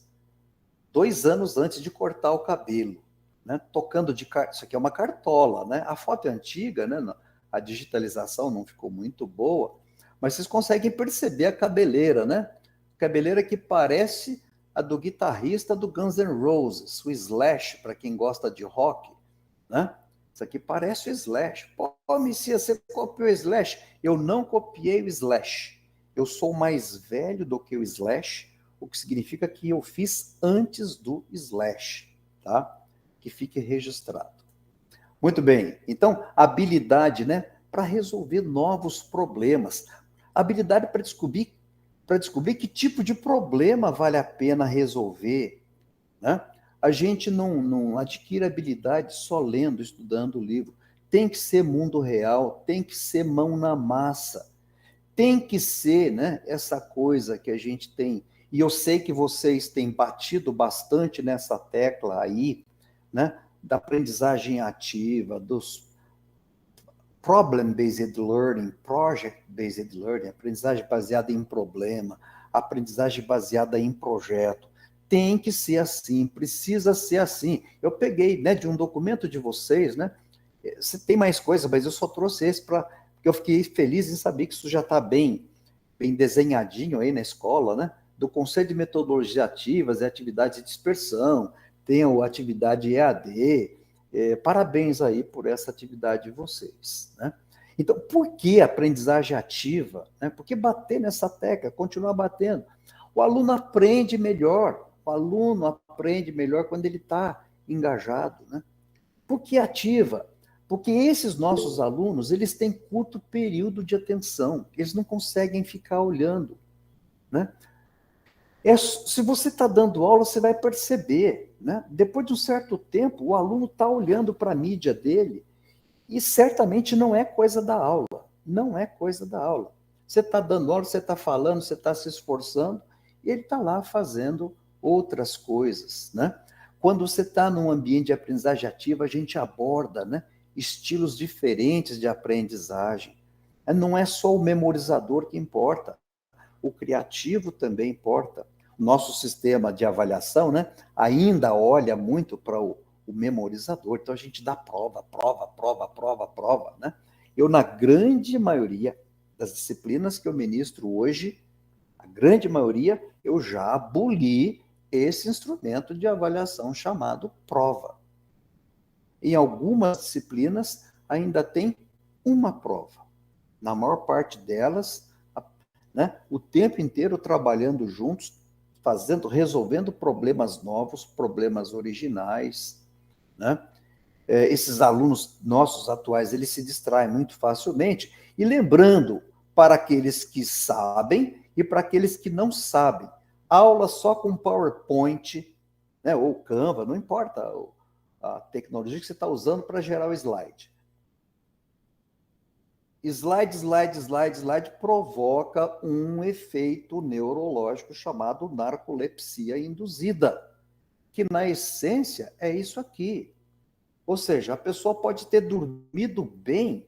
2 anos antes de cortar o cabelo, né? Tocando isso aqui é uma cartola, né? A foto é antiga, né? A digitalização não ficou muito boa, mas vocês conseguem perceber a cabeleira, né? Cabeleira que parece a do guitarrista do Guns N' Roses, o Slash, para quem gosta de rock, né? Isso aqui parece o Slash. Pô, Messias, você copiou o Slash? Eu não copiei o Slash. Eu sou mais velho do que o Slash, o que significa que eu fiz antes do Slash, tá? Que fique registrado. Muito bem. Então, habilidade, né? Para resolver novos problemas. Habilidade para descobrir que tipo de problema vale a pena resolver, né? A gente não adquire habilidade só lendo, estudando o livro. Tem que ser mundo real, tem que ser mão na massa. Tem que ser, né, essa coisa que a gente tem. E eu sei que vocês têm batido bastante nessa tecla aí, né, da aprendizagem ativa, dos problem-based learning, project-based learning, aprendizagem baseada em problema, aprendizagem baseada em projeto. Tem que ser assim, precisa ser assim. Eu peguei, né, de um documento de vocês, né? Você tem mais coisa, mas eu só trouxe esse porque eu fiquei feliz em saber que isso já está bem desenhadinho aí na escola, né? Do Conselho de Metodologias Ativas e Atividades de Dispersão, tem a atividade EAD. Parabéns aí por essa atividade de vocês, né? Então, por que aprendizagem ativa? Né? Por que bater nessa tecla, continuar batendo? O aluno aprende melhor, quando ele está engajado, né? Por que ativa? Porque esses nossos alunos, eles têm curto período de atenção, eles não conseguem ficar olhando, né? Se você está dando aula, você vai perceber, né? Depois de um certo tempo, o aluno está olhando para a mídia dele e certamente não é coisa da aula. Não é coisa da aula. Você está dando aula, você está falando, você está se esforçando e ele está lá fazendo outras coisas, né? Quando você está num ambiente de aprendizagem ativa, a gente aborda, né, estilos diferentes de aprendizagem. Não é só o memorizador que importa, o criativo também importa. nosso sistema de avaliação, né, ainda olha muito para o memorizador. Então, a gente dá prova, né? Eu, na grande maioria das disciplinas que eu ministro hoje, a grande maioria, eu já aboli esse instrumento de avaliação chamado prova. Em algumas disciplinas, ainda tem uma prova. Na maior parte delas, né, o tempo inteiro trabalhando juntos, resolvendo problemas novos, problemas originais, né? Esses alunos nossos atuais, eles se distraem muito facilmente. E lembrando, para aqueles que sabem e para aqueles que não sabem, aula só com PowerPoint, né, ou Canva, não importa a tecnologia que você está usando para gerar o slide. Slide provoca um efeito neurológico chamado narcolepsia induzida, que na essência é isso aqui. Ou seja, a pessoa pode ter dormido bem,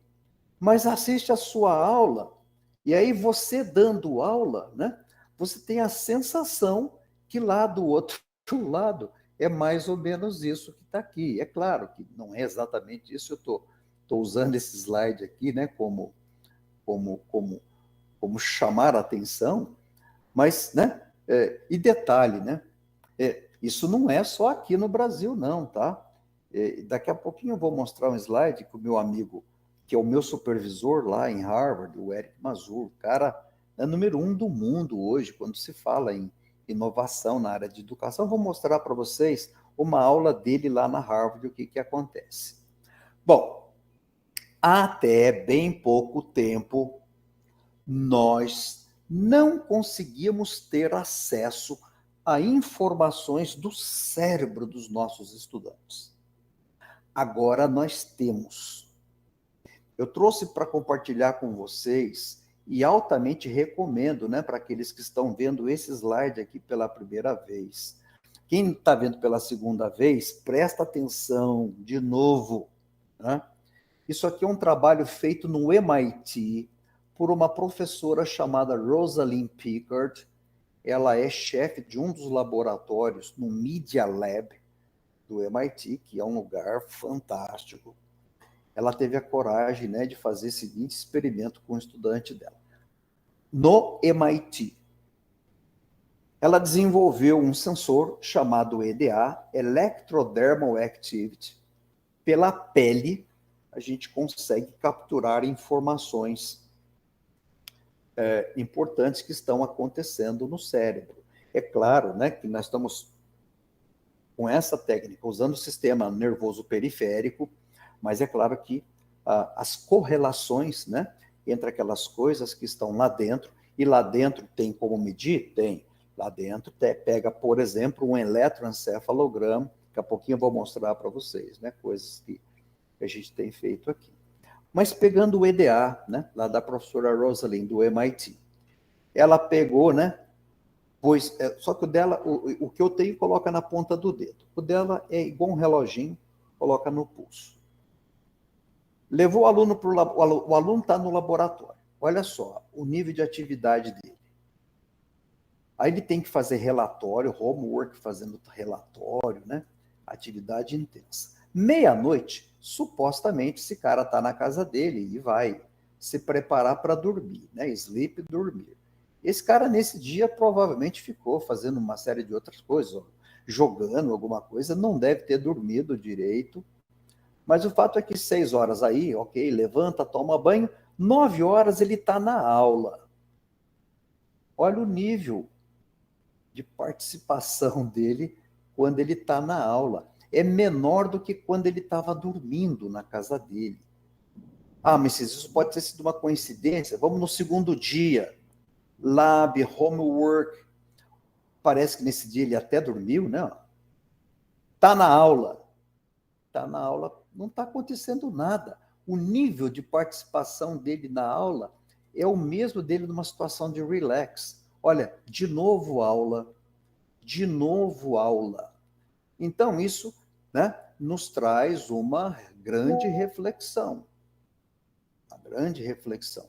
mas assiste a sua aula, e aí você dando aula, né, você tem a sensação que lá do outro lado é mais ou menos isso que está aqui. É claro que não é exatamente isso, eu estou usando esse slide aqui, né, como chamar a atenção, mas, né, e detalhe, né, isso não é só aqui no Brasil, não, tá? Daqui a pouquinho eu vou mostrar um slide que o meu amigo, que é o meu supervisor lá em Harvard, o Eric Mazur, o cara é número 1 do mundo hoje, quando se fala em inovação na área de educação. Eu vou mostrar para vocês uma aula dele lá na Harvard, o que acontece. Bom, até bem pouco tempo, nós não conseguíamos ter acesso a informações do cérebro dos nossos estudantes. Agora nós temos. Eu trouxe para compartilhar com vocês e altamente recomendo, né, para aqueles que estão vendo esse slide aqui pela primeira vez. Quem está vendo pela segunda vez, presta atenção de novo, né? Isso aqui é um trabalho feito no MIT por uma professora chamada Rosalind Picard. Ela é chefe de um dos laboratórios no Media Lab do MIT, que é um lugar fantástico. Ela teve a coragem, né, de fazer o seguinte experimento com o estudante dela. No MIT, ela desenvolveu um sensor chamado EDA, Electrodermal Activity. Pela pele, a gente consegue capturar informações importantes que estão acontecendo no cérebro. É claro, né, que nós estamos com essa técnica usando o sistema nervoso periférico, mas é claro que as correlações, né, entre aquelas coisas que estão lá dentro, e lá dentro tem como medir? Tem. Lá dentro pega, por exemplo, um eletroencefalograma, daqui a pouquinho eu vou mostrar para vocês, né, coisas que a gente tem feito aqui. Mas pegando o EDA, né, lá da professora Rosalind, do MIT, ela pegou, né, só que o dela, o que eu tenho, coloca na ponta do dedo. O dela é igual um reloginho, coloca no pulso. Levou o aluno para o aluno está no laboratório. Olha só o nível de atividade dele. Aí ele tem que fazer relatório, homework, fazendo relatório, né? Atividade intensa. Meia-noite, supostamente, esse cara está na casa dele e vai se preparar para dormir, né? Sleep, dormir. Esse cara, nesse dia, provavelmente ficou fazendo uma série de outras coisas, jogando alguma coisa, não deve ter dormido direito. Mas o fato é que 6 horas aí, ok, levanta, toma banho, 9 horas ele está na aula. Olha o nível de participação dele quando ele está na aula. É menor do que quando ele estava dormindo na casa dele. Ah, mas isso pode ter sido uma coincidência. Vamos no segundo dia. Lab, homework. Parece que nesse dia ele até dormiu, né? Está na aula. Está na aula, não está acontecendo nada. O nível de participação dele na aula é o mesmo dele numa situação de relax. Olha, de novo aula, de novo aula. Então, isso, né, nos traz uma grande reflexão. Uma grande reflexão.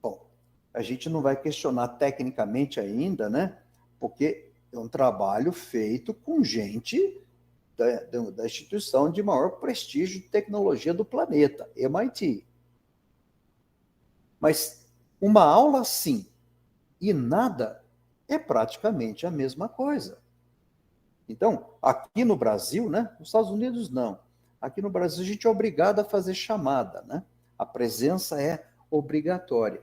Bom, a gente não vai questionar tecnicamente ainda, né? Porque é um trabalho feito com gente da instituição de maior prestígio de tecnologia do planeta, MIT. Mas uma aula sim e nada é praticamente a mesma coisa. Então, aqui no Brasil, né? Nos Estados Unidos, não. Aqui no Brasil, a gente é obrigado a fazer chamada, né? A presença é obrigatória.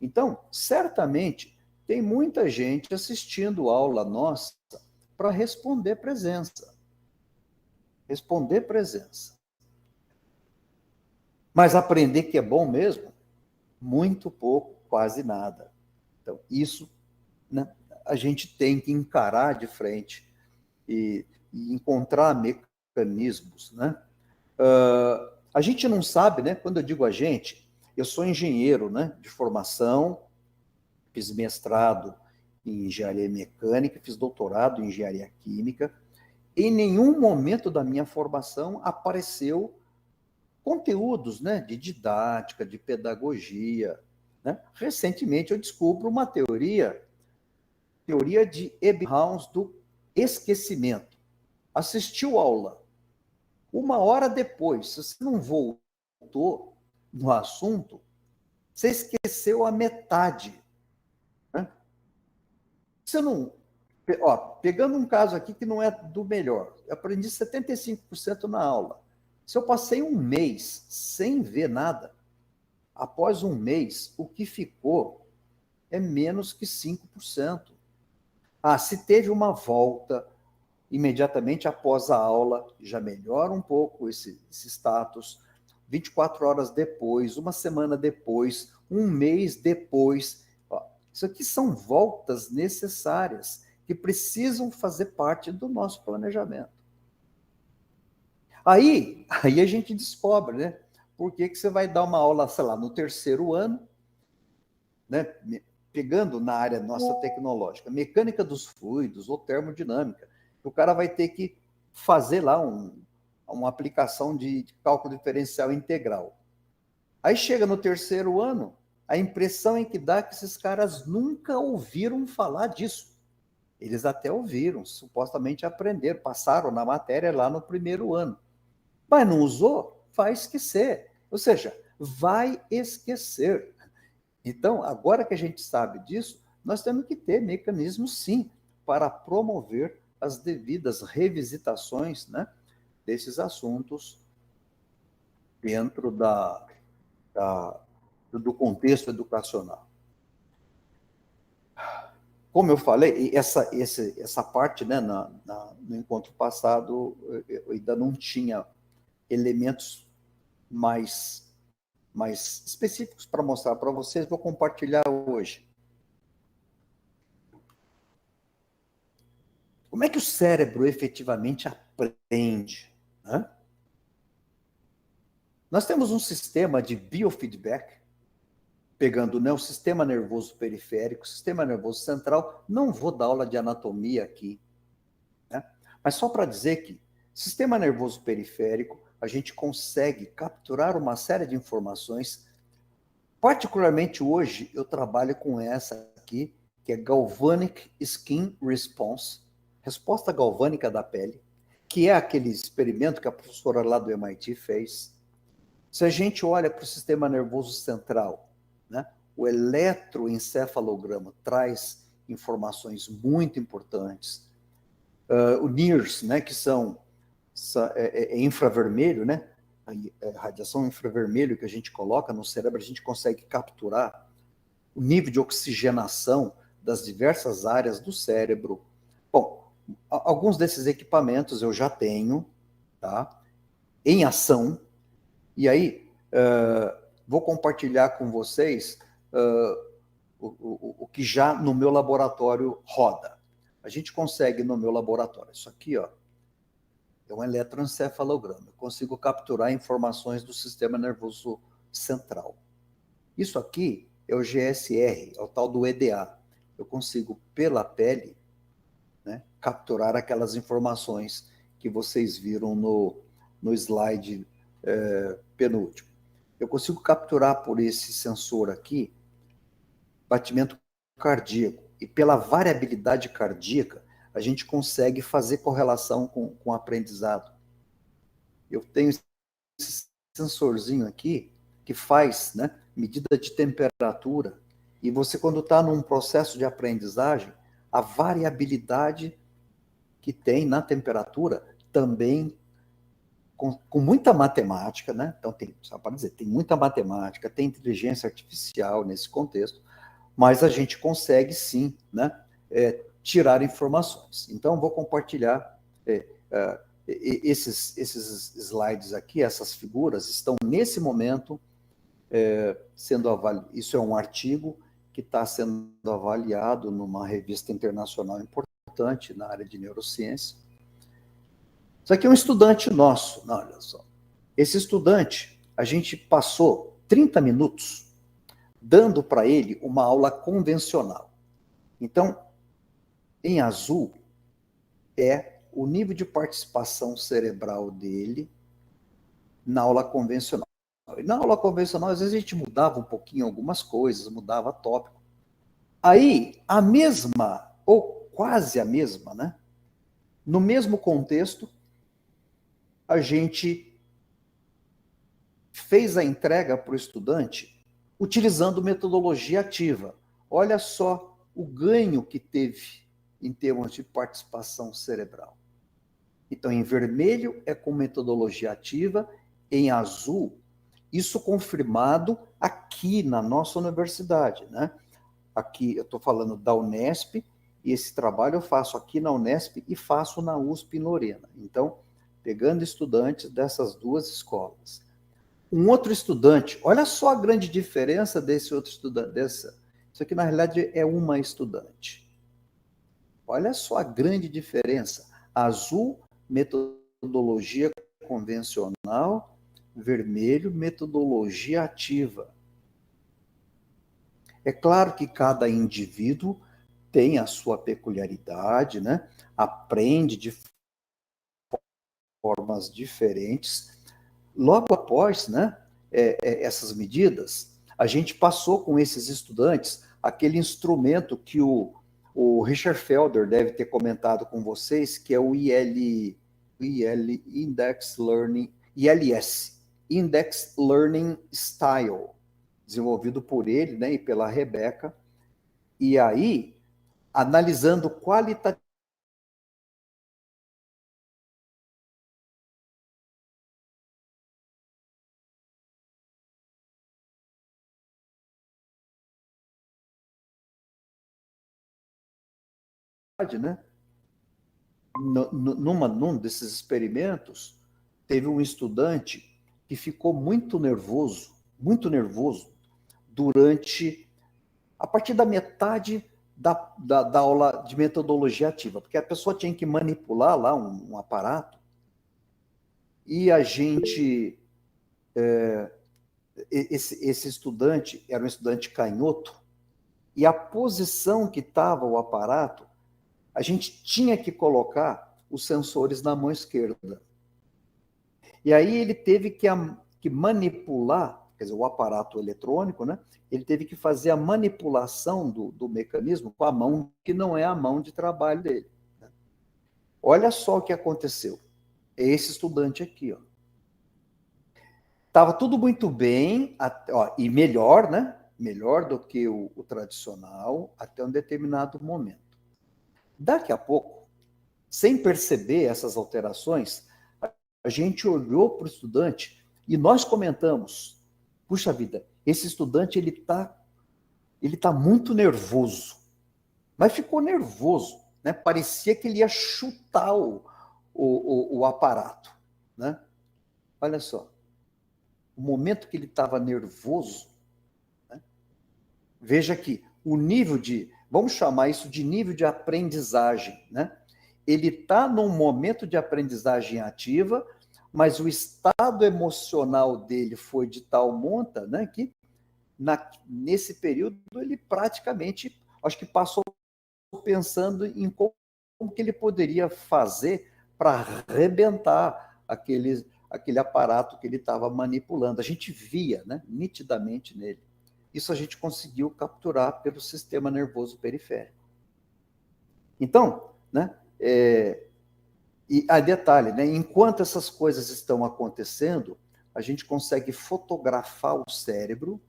Então, certamente, tem muita gente assistindo aula nossa para responder presença. Responder presença. Mas aprender que é bom mesmo? Muito pouco, quase nada. Então, isso, né, a gente tem que encarar de frente e encontrar mecanismos, né? A gente não sabe, né? Quando eu digo a gente, eu sou engenheiro, né? De formação, fiz mestrado em engenharia mecânica, fiz doutorado em engenharia química. Em nenhum momento da minha formação apareceu conteúdos, né? De didática, de pedagogia, né? Recentemente eu descubro uma teoria de Ebbinghaus do esquecimento. Assistiu aula. Uma hora depois, se você não voltou no assunto, você esqueceu a metade. Né? Você não. Ó, pegando um caso aqui que não é do melhor, eu aprendi 75% na aula. Se eu passei um mês sem ver nada, após um mês, o que ficou é menos que 5%. Ah, se teve uma volta imediatamente após a aula, já melhora um pouco esse status. 24 horas depois, uma semana depois, um mês depois. Ó, isso aqui são voltas necessárias que precisam fazer parte do nosso planejamento. Aí a gente descobre, né? Por que você vai dar uma aula, sei lá, no terceiro ano, né? Pegando na área nossa tecnológica, mecânica dos fluidos ou termodinâmica, o cara vai ter que fazer lá uma aplicação de cálculo diferencial integral. Aí chega no terceiro ano, a impressão é que dá que esses caras nunca ouviram falar disso. Eles até ouviram, supostamente aprenderam, passaram na matéria lá no primeiro ano. Mas não usou? Vai esquecer. Ou seja, vai esquecer. Então, agora que a gente sabe disso, nós temos que ter mecanismos, sim, para promover as devidas revisitações, né, desses assuntos dentro do contexto educacional. Como eu falei, essa parte, né, no encontro passado, eu ainda não tinha elementos mais específicos para mostrar para vocês, vou compartilhar hoje. Como é que o cérebro efetivamente aprende? Né? Nós temos um sistema de biofeedback, pegando, né, o sistema nervoso periférico, o sistema nervoso central. Não vou dar aula de anatomia aqui, né? Mas só para dizer que sistema nervoso periférico, a gente consegue capturar uma série de informações. Particularmente hoje, eu trabalho com essa aqui, que é Galvanic Skin Response, resposta galvânica da pele, que é aquele experimento que a professora lá do MIT fez. Se a gente olha para o sistema nervoso central, né, o eletroencefalograma traz informações muito importantes. O NIRS, né, que é infravermelho, né, a radiação infravermelho que a gente coloca no cérebro, a gente consegue capturar o nível de oxigenação das diversas áreas do cérebro. Bom, alguns desses equipamentos eu já tenho, tá, em ação, e aí vou compartilhar com vocês o que já no meu laboratório roda. A gente consegue no meu laboratório, isso aqui, ó, é um eletroencefalograma. Eu consigo capturar informações do sistema nervoso central. Isso aqui é o GSR, é o tal do EDA. Eu consigo, pela pele, né, capturar aquelas informações que vocês viram no slide penúltimo. Eu consigo capturar por esse sensor aqui batimento cardíaco. E pela variabilidade cardíaca, a gente consegue fazer correlação com o aprendizado. Eu tenho esse sensorzinho aqui que faz, né, medida de temperatura. E você, quando está num processo de aprendizagem, a variabilidade que tem na temperatura também com muita matemática, né? Então, só para dizer, tem muita matemática, tem inteligência artificial nesse contexto, mas a gente consegue sim, né, tirar informações. Então, vou compartilhar esses slides aqui, essas figuras estão nesse momento sendo avaliados. Isso é um artigo que está sendo avaliado numa revista internacional importante na área de neurociência. Isso aqui é um estudante nosso. Não, olha só. Esse estudante, a gente passou 30 minutos dando para ele uma aula convencional. Então, em azul, é o nível de participação cerebral dele na aula convencional. Na aula convencional, às vezes a gente mudava um pouquinho algumas coisas, mudava tópico. Aí, a mesma, ou quase a mesma, né? No mesmo contexto, a gente fez a entrega para o estudante utilizando metodologia ativa. Olha só o ganho que teve em termos de participação cerebral. Então, em vermelho é com metodologia ativa, em azul, isso confirmado aqui na nossa universidade, né? Aqui eu estou falando da Unesp, e esse trabalho eu faço aqui na Unesp e faço na USP em Lorena. Então, pegando estudantes dessas duas escolas. Um outro estudante, olha só a grande diferença desse outro estudante, isso aqui na realidade é uma estudante. Olha só a grande diferença. Azul, metodologia convencional, vermelho, metodologia ativa. É claro que cada indivíduo tem a sua peculiaridade, né? Aprende de formas diferentes. Logo após, né, essas medidas, a gente passou com esses estudantes aquele instrumento que o Richard Felder deve ter comentado com vocês, que é o ILS, Index Learning Style, desenvolvido por ele, né, e pela Rebeca. E aí, analisando qualitativamente né? Num desses experimentos, teve um estudante que ficou muito nervoso durante, a partir da metade da aula de metodologia ativa, porque a pessoa tinha que manipular lá um aparato, e a gente, esse estudante era um estudante canhoto, e a posição que estava o aparato, a gente tinha que colocar os sensores na mão esquerda. E aí ele teve que manipular, quer dizer, o aparato eletrônico, né? Ele teve que fazer a manipulação do mecanismo com a mão que não é a mão de trabalho dele. Né? Olha só o que aconteceu. É esse estudante aqui, ó. Estava tudo muito bem, e melhor, né? Melhor do que o tradicional, até um determinado momento. Daqui a pouco, sem perceber essas alterações, a gente olhou para o estudante e nós comentamos, puxa vida, esse estudante ele tá muito nervoso, mas ficou nervoso, né? Parecia que ele ia chutar o aparato, né? Olha só, o momento que ele estava nervoso, né? Veja aqui, o nível vamos chamar isso de nível de aprendizagem, né? Ele está num momento de aprendizagem ativa, mas o estado emocional dele foi de tal monta, né, que nesse período ele praticamente, acho que passou pensando em como que ele poderia fazer para arrebentar aquele aparato que ele estava manipulando. A gente via, né, nitidamente nele. isso a gente conseguiu capturar pelo sistema nervoso periférico. Então, né, e a detalhe, né, enquanto essas coisas estão acontecendo, a gente consegue fotografar o cérebro,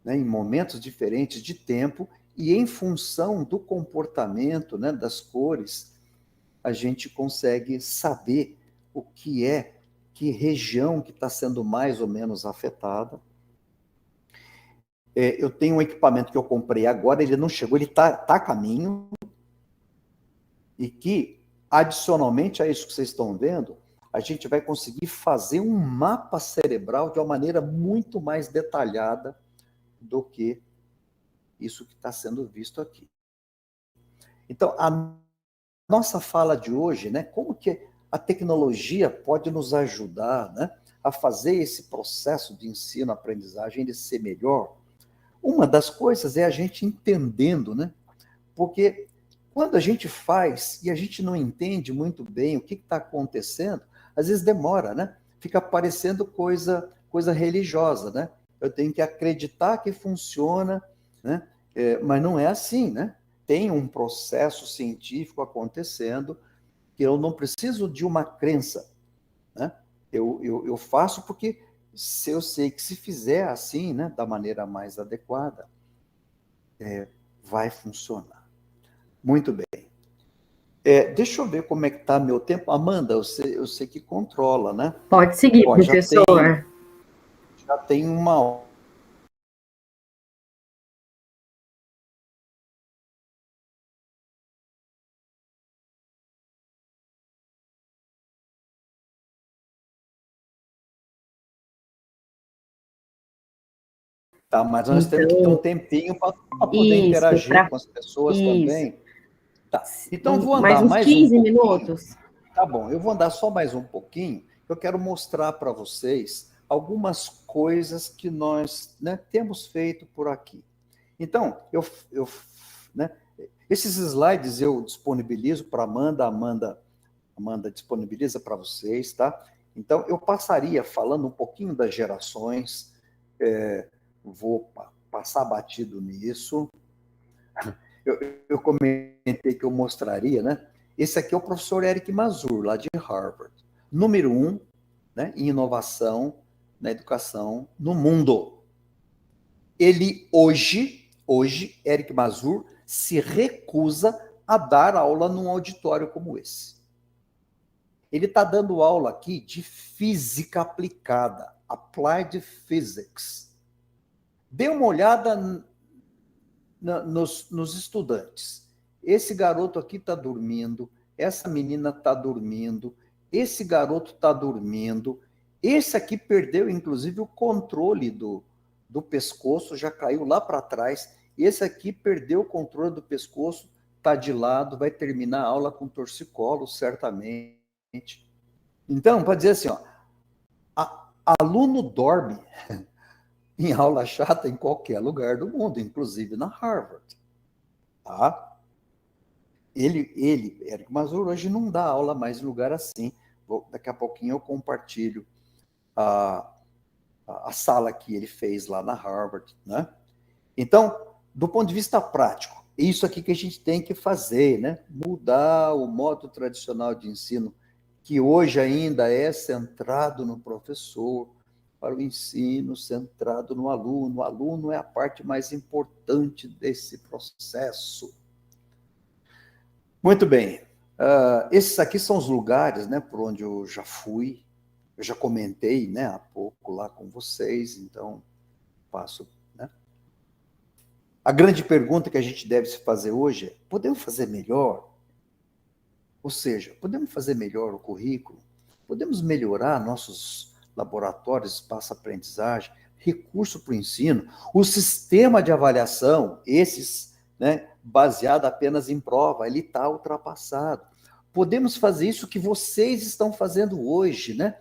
né, em momentos diferentes de tempo, e em função do comportamento, né, das cores, a gente consegue saber o que é, que região que está sendo mais ou menos afetada. Eu tenho um equipamento que eu comprei agora, ele não chegou, ele está a caminho, e que, adicionalmente a isso que vocês estão vendo, a gente vai conseguir fazer um mapa cerebral de uma maneira muito mais detalhada do que isso que está sendo visto aqui. Então, a nossa fala de hoje, né, como que a tecnologia pode nos ajudar, né, a fazer esse processo de ensino-aprendizagem ele ser melhor? Uma das coisas é a gente entendendo, né, porque quando a gente faz e a gente não entende muito bem o que está acontecendo, às vezes demora, né? Fica parecendo coisa religiosa, né? Eu tenho que acreditar que funciona, né? Mas não é assim, né? Tem um processo científico acontecendo que eu não preciso de uma crença, né? Eu faço porque se eu sei que se fizer assim, né, da maneira mais adequada, vai funcionar. Muito bem. Deixa eu ver como é que está meu tempo. Amanda, eu sei que controla, né? Pode seguir, Ó, professor. Já tem uma hora. Tá, mas nós temos que ter um Então, tempinho para poder isso, interagir com as pessoas isso. também. Tá. Então, eu vou Mais andar uns mais um 15 pouquinho. minutos. Tá bom, eu vou andar só mais um pouquinho. Eu quero mostrar para vocês algumas coisas que nós, né, temos feito por aqui. Então, né, esses slides eu disponibilizo para Amanda disponibiliza para vocês, tá? Então, eu passaria falando um pouquinho das gerações, vou passar batido nisso. Eu comentei que eu mostraria, né? Esse aqui é o professor Eric Mazur, lá de Harvard. Número 1, né, em inovação na educação no mundo. Ele hoje, Eric Mazur, se recusa a dar aula num auditório como esse. Ele está dando aula aqui de física aplicada, Applied Physics. Dê uma olhada nos estudantes. Esse garoto aqui está dormindo, essa menina está dormindo, esse garoto está dormindo, esse aqui perdeu, inclusive, o controle do pescoço, já caiu lá para trás, esse aqui perdeu o controle do pescoço, está de lado, vai terminar a aula com torcicolo, certamente. Então, para dizer assim, ó, aluno dorme em aula chata em qualquer lugar do mundo, inclusive na Harvard. Tá? Eric Mazur, hoje não dá aula mais em lugar assim. Daqui a pouquinho eu compartilho a sala que ele fez lá na Harvard, né? Então, do ponto de vista prático, é isso aqui que a gente tem que fazer, né? Mudar o modo tradicional de ensino, que hoje ainda é centrado no professor, para o ensino centrado no aluno. O aluno é a parte mais importante desse processo. Muito bem. Esses aqui são os lugares, né, por onde eu já fui. Eu já comentei, né, há pouco lá com vocês, então passo, né? A grande pergunta que a gente deve se fazer hoje é: podemos fazer melhor? Ou seja, podemos fazer melhor o currículo? Podemos melhorar nossos laboratórios, espaço-aprendizagem, recurso para o ensino, o sistema de avaliação, esses, né, baseado apenas em prova, ele está ultrapassado. Podemos fazer isso que vocês estão fazendo hoje, né?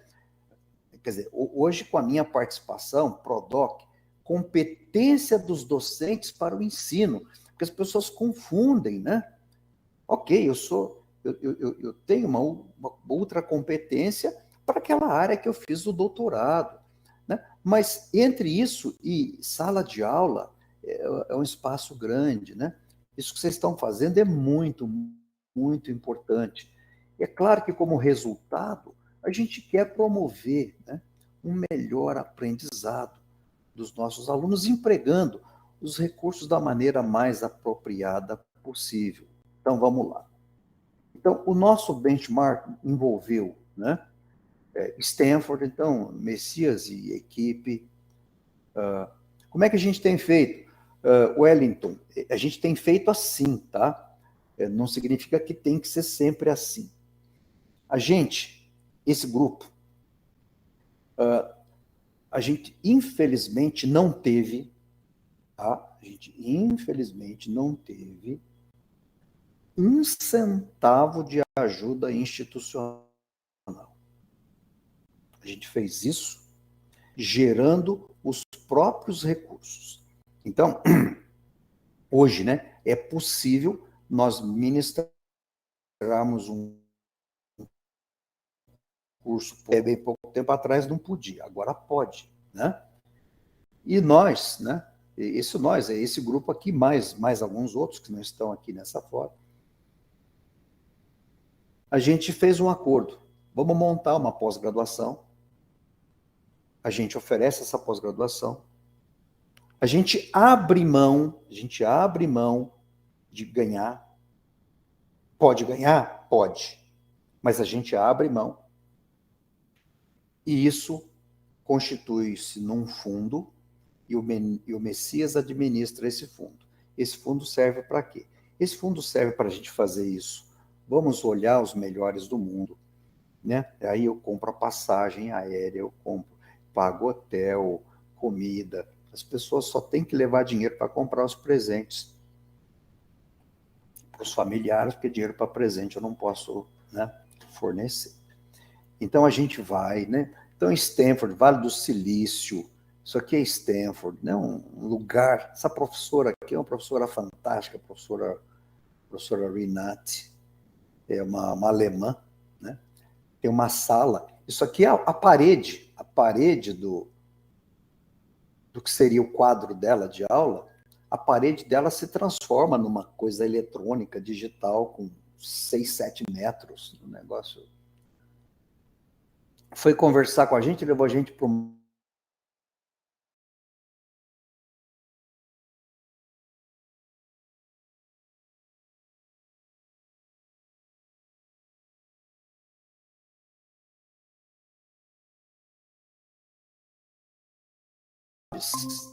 Quer dizer, hoje com a minha participação, PRODOC, competência dos docentes para o ensino, porque as pessoas confundem, né? Ok, eu tenho uma outra competência para aquela área que eu fiz o doutorado, né? Mas entre isso e sala de aula é um espaço grande, né? Isso que vocês estão fazendo é muito, muito importante. É claro que, como resultado, a gente quer promover, né, um melhor aprendizado dos nossos alunos, empregando os recursos da maneira mais apropriada possível. Então, vamos lá. Então, o nosso benchmark envolveu, né, Stanford, então, Messias e equipe. Como é que a gente tem feito? Wellington, a gente tem feito assim, tá? Não significa que tem que ser sempre assim. A gente, esse grupo, a gente infelizmente não teve, tá? A gente infelizmente não teve um centavo de ajuda institucional. A gente fez isso gerando os próprios recursos. Então, hoje, né, é possível nós ministrarmos um curso, bem pouco tempo atrás não podia, agora pode, né? E nós, né, esse nós, é esse grupo aqui, mais alguns outros que não estão aqui nessa foto, a gente fez um acordo. Vamos montar uma pós-graduação, a gente oferece essa pós-graduação, a gente abre mão de ganhar. Pode ganhar? Pode. Mas a gente abre mão. E isso constitui-se num fundo e o Messias administra esse fundo. Esse fundo serve para quê? Esse fundo serve para a gente fazer isso. Vamos olhar os melhores do mundo, né? Aí eu compro a passagem aérea, eu pago hotel, comida. As pessoas só têm que levar dinheiro para comprar os presentes para os familiares, porque dinheiro para presente eu não posso, né, fornecer. Então a gente vai, né? Então Stanford, Vale do Silício, isso aqui é Stanford, né? Um lugar. Essa professora aqui é uma professora fantástica, professora Renate, é uma alemã, né? Tem uma sala. Isso aqui é a parede do que seria o quadro dela de aula. A parede dela se transforma numa coisa eletrônica, digital, com 6, 7 metros. Um negócio. Foi conversar com a gente, levou a gente para um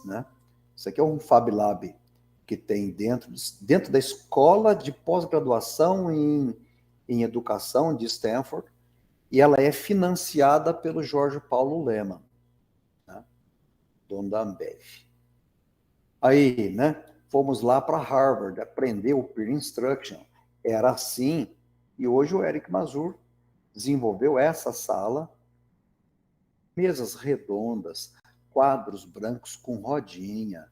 né? Isso aqui é um Fab Lab que tem dentro da escola de pós-graduação em educação de Stanford, e ela é financiada pelo Jorge Paulo Lemann, né? Dono da Ambev. Aí, né, fomos lá para Harvard, aprender o Peer Instruction. Era assim, e hoje o Eric Mazur desenvolveu essa sala, mesas redondas, quadros brancos com rodinha.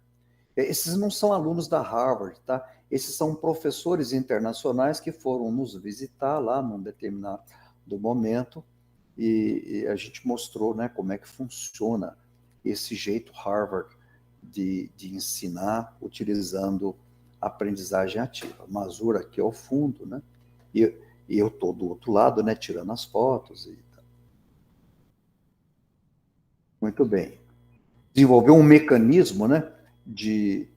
Esses não são alunos da Harvard, tá? Esses são professores internacionais que foram nos visitar lá num determinado momento e a gente mostrou, né, como é que funciona esse jeito Harvard de ensinar utilizando aprendizagem ativa. Mazur aqui ao fundo, né? E eu estou do outro lado, né, tirando as fotos. Muito bem. Desenvolveu um mecanismo, né, de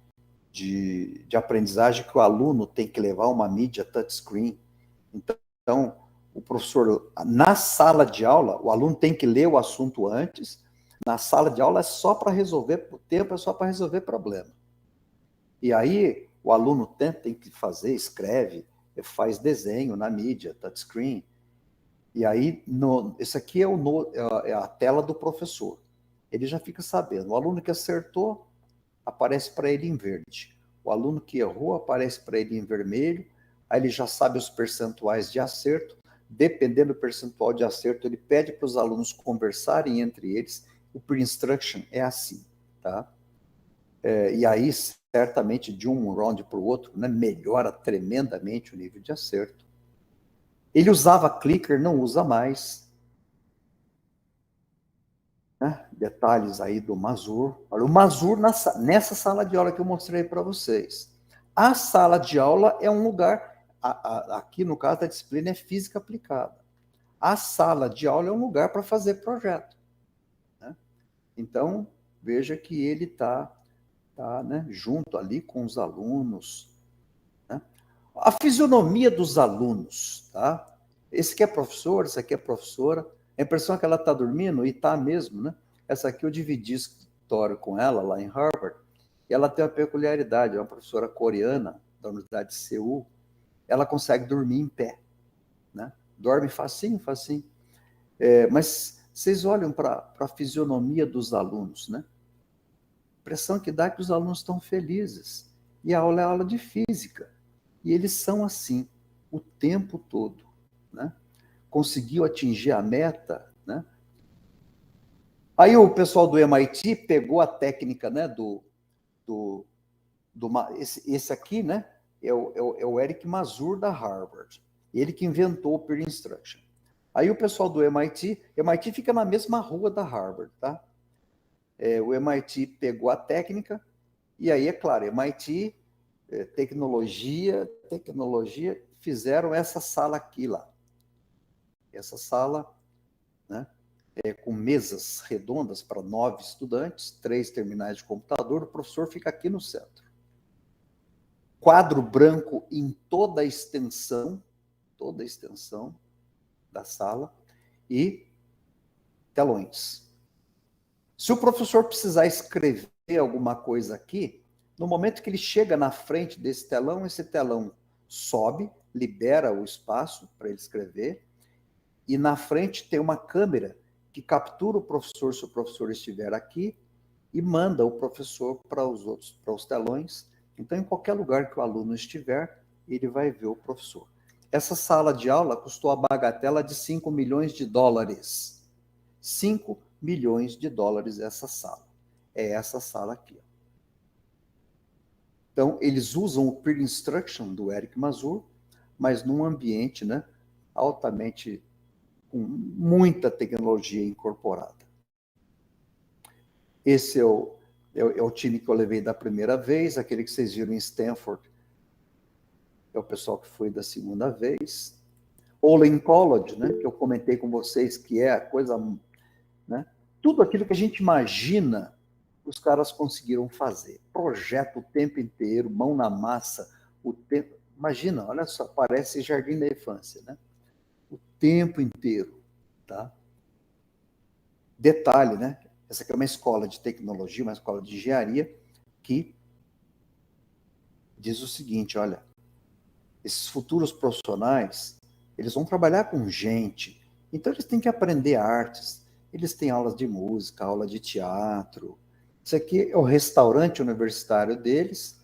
aprendizagem que o aluno tem que levar uma mídia touchscreen. Então, o professor, na sala de aula, o aluno tem que ler o assunto antes. Na sala de aula é só para resolver, o tempo é só para resolver problema. E aí, o aluno tem que fazer, escreve, faz desenho na mídia, touchscreen. E aí, esse aqui é a tela do professor. Ele já fica sabendo. O aluno que acertou, aparece para ele em verde. O aluno que errou, aparece para ele em vermelho. Aí ele já sabe os percentuais de acerto. Dependendo do percentual de acerto, ele pede para os alunos conversarem entre eles. O pre-instruction é assim, tá? E aí, certamente, de um round para o outro, né, melhora tremendamente o nível de acerto. Ele usava clicker, não usa mais. né? Detalhes aí do Mazur. Olha, o Mazur nessa sala de aula que eu mostrei para vocês. A sala de aula é um lugar, aqui no caso da disciplina é física aplicada. A sala de aula é um lugar para fazer projeto, né? Então, veja que ele está né, junto ali com os alunos, né? A fisionomia dos alunos, tá? Esse aqui é professor, essa aqui é professora. A impressão é que ela está dormindo, e está mesmo, né? Essa aqui eu dividi escritório com ela, lá em Harvard, e ela tem uma peculiaridade, é uma professora coreana, da Universidade de Seul, ela consegue dormir em pé, né? Dorme facinho, facinho. Mas vocês olham para a fisionomia dos alunos, né? A impressão que dá é que os alunos estão felizes. E a aula é aula de física. E eles são assim, o tempo todo, né? Conseguiu atingir a meta, né? Aí o pessoal do MIT pegou a técnica, né, esse aqui, né, é o Eric Mazur da Harvard. Ele que inventou o Peer Instruction. Aí o pessoal do MIT fica na mesma rua da Harvard, tá? O MIT pegou a técnica, e aí, é claro, MIT, tecnologia, fizeram essa sala aqui lá. Essa sala, né, com mesas redondas para 9 estudantes, 3 terminais de computador, o professor fica aqui no centro. Quadro branco em toda a extensão da sala, e telões. Se o professor precisar escrever alguma coisa aqui, no momento que ele chega na frente desse telão, esse telão sobe, libera o espaço para ele escrever, e na frente tem uma câmera que captura o professor, se o professor estiver aqui, e manda o professor para os telões. Então, em qualquer lugar que o aluno estiver, ele vai ver o professor. Essa sala de aula custou a bagatela de $5 milhões. 5 milhões de dólares essa sala. É essa sala aqui. Então, eles usam o Peer Instruction do Eric Mazur, mas num ambiente, né, altamente, com muita tecnologia incorporada. Esse é o time que eu levei da primeira vez, aquele que vocês viram em Stanford é o pessoal que foi da segunda vez. Olin College, né, que eu comentei com vocês, que é a coisa, né, tudo aquilo que a gente imagina, os caras conseguiram fazer. Projeto o tempo inteiro, mão na massa, o tempo... Imagina, olha só, parece Jardim da Infância, né? O tempo inteiro, tá? Detalhe, né? Essa aqui é uma escola de tecnologia, uma escola de engenharia, que diz o seguinte, olha, esses futuros profissionais, eles vão trabalhar com gente, então eles têm que aprender artes, eles têm aulas de música, aula de teatro. Isso aqui é o restaurante universitário deles,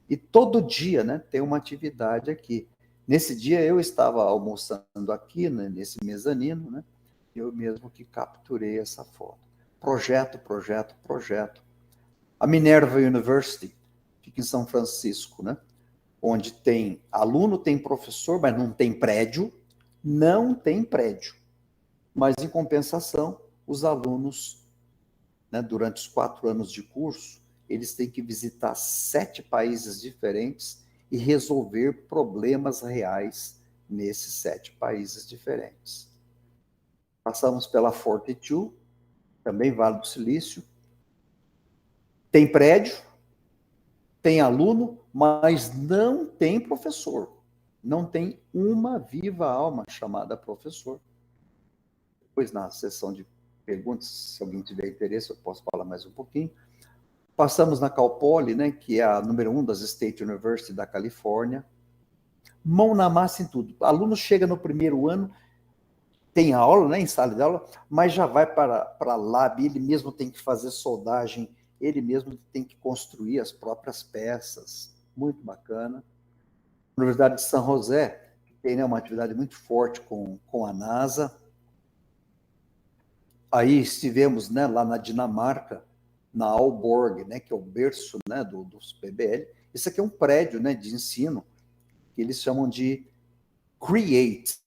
e todo dia, né, tem uma atividade aqui. Nesse dia eu estava almoçando aqui, né, nesse mezanino, né, eu mesmo que capturei essa foto. Projeto, projeto, projeto. A Minerva University fica em São Francisco, né, onde tem aluno, tem professor, mas não tem prédio, mas em compensação, os alunos, né, durante os 4 anos de curso, eles têm que visitar 7 países diferentes e resolver problemas reais nesses 7 países diferentes. Passamos pela Fortitude, também Vale do Silício. Tem prédio, tem aluno, mas não tem professor. Não tem uma viva alma chamada professor. Depois, na sessão de perguntas, se alguém tiver interesse, eu posso falar mais um pouquinho. Passamos na Cal Poly, né, que é a número 1 das State University da Califórnia. Mão na massa em tudo. O aluno chega no primeiro ano, tem aula, né, em sala de aula, mas já vai para a lab, ele mesmo tem que fazer soldagem, ele mesmo tem que construir as próprias peças. Muito bacana. Universidade de San José, que tem, né, uma atividade muito forte com a NASA. Aí estivemos, né, lá na Dinamarca, na Aalborg, né, que é o berço, né, dos PBL. Isso aqui é um prédio, né, de ensino, que eles chamam de CREATE.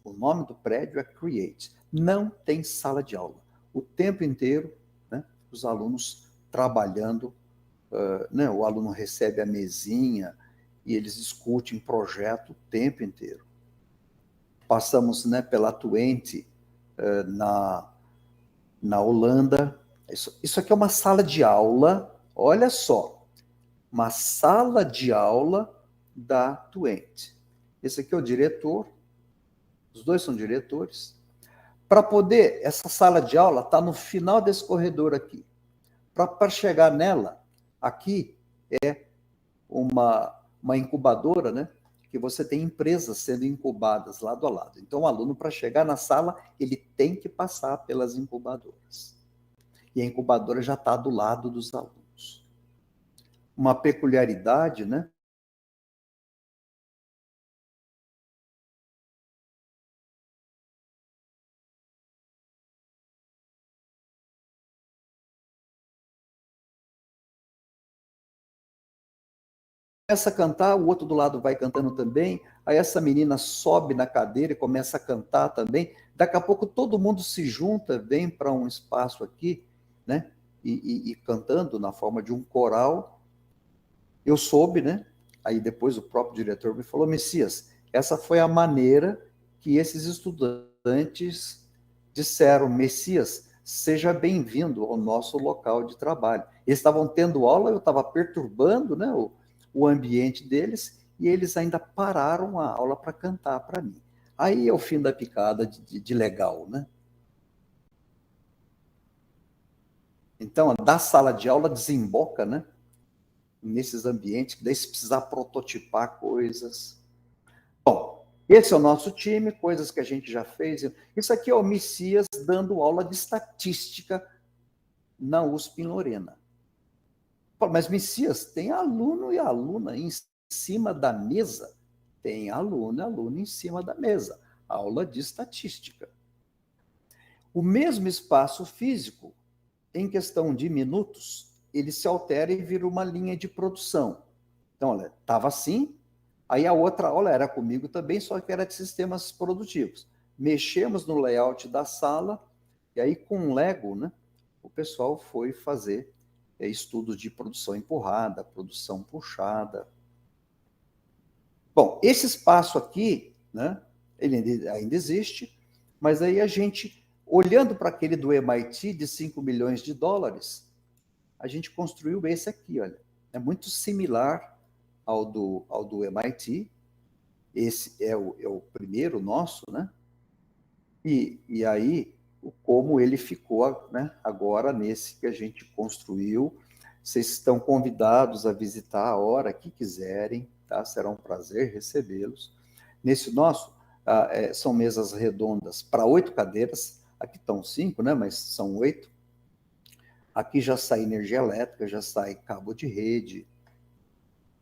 O nome do prédio é CREATE. Não tem sala de aula. o tempo inteiro, né, os alunos trabalhando, né, o aluno recebe a mesinha e eles discutem projeto o tempo inteiro. Passamos, né, pela Twente, na Holanda. Isso aqui é uma sala de aula, olha só, uma sala de aula da Twente. Esse aqui é o diretor, os dois são diretores. Para poder, essa sala de aula está no final desse corredor aqui. Para chegar nela, aqui é uma incubadora, né? Que você tem empresas sendo incubadas lado a lado. Então, o aluno, para chegar na sala, ele tem que passar pelas incubadoras. E a incubadora já está do lado dos alunos. Uma peculiaridade, né? Começa a cantar, o outro do lado vai cantando também, aí essa menina sobe na cadeira e começa a cantar também. Daqui a pouco todo mundo se junta, vem para um espaço aqui, né? E cantando na forma de um coral. Eu soube, né? Aí depois o próprio diretor me falou, Messias, essa foi a maneira que esses estudantes disseram, Messias, seja bem-vindo ao nosso local de trabalho. Eles estavam tendo aula, eu estava perturbando, né, o ambiente deles, e eles ainda pararam a aula para cantar para mim. Aí é o fim da picada de legal, né? Então, da sala de aula desemboca, né, nesses ambientes, que daí se precisar prototipar coisas. Bom, esse é o nosso time, coisas que a gente já fez. Isso aqui é o Messias dando aula de estatística na USP em Lorena. Mas, Messias, tem aluno e aluna em cima da mesa? Tem aluno e aluna em cima da mesa. Aula de estatística. O mesmo espaço físico, em questão de minutos, ele se altera e vira uma linha de produção. Então, olha, estava assim, aí a outra aula era comigo também, só que era de sistemas produtivos. Mexemos no layout da sala, e aí com o Lego, né, o pessoal foi fazer estudos de produção empurrada, produção puxada. Bom, esse espaço aqui, né, ele ainda existe, mas aí a gente, olhando para aquele do MIT de 5 milhões de dólares, a gente construiu esse aqui, olha. É muito similar ao do MIT. Esse é o primeiro nosso, né? E aí, como ele ficou, né, agora nesse que a gente construiu. Vocês estão convidados a visitar a hora que quiserem, tá? Será um prazer recebê-los. Nesse nosso, são mesas redondas para 8 cadeiras. Aqui estão 5, né? Mas são 8. Aqui já sai energia elétrica, já sai cabo de rede.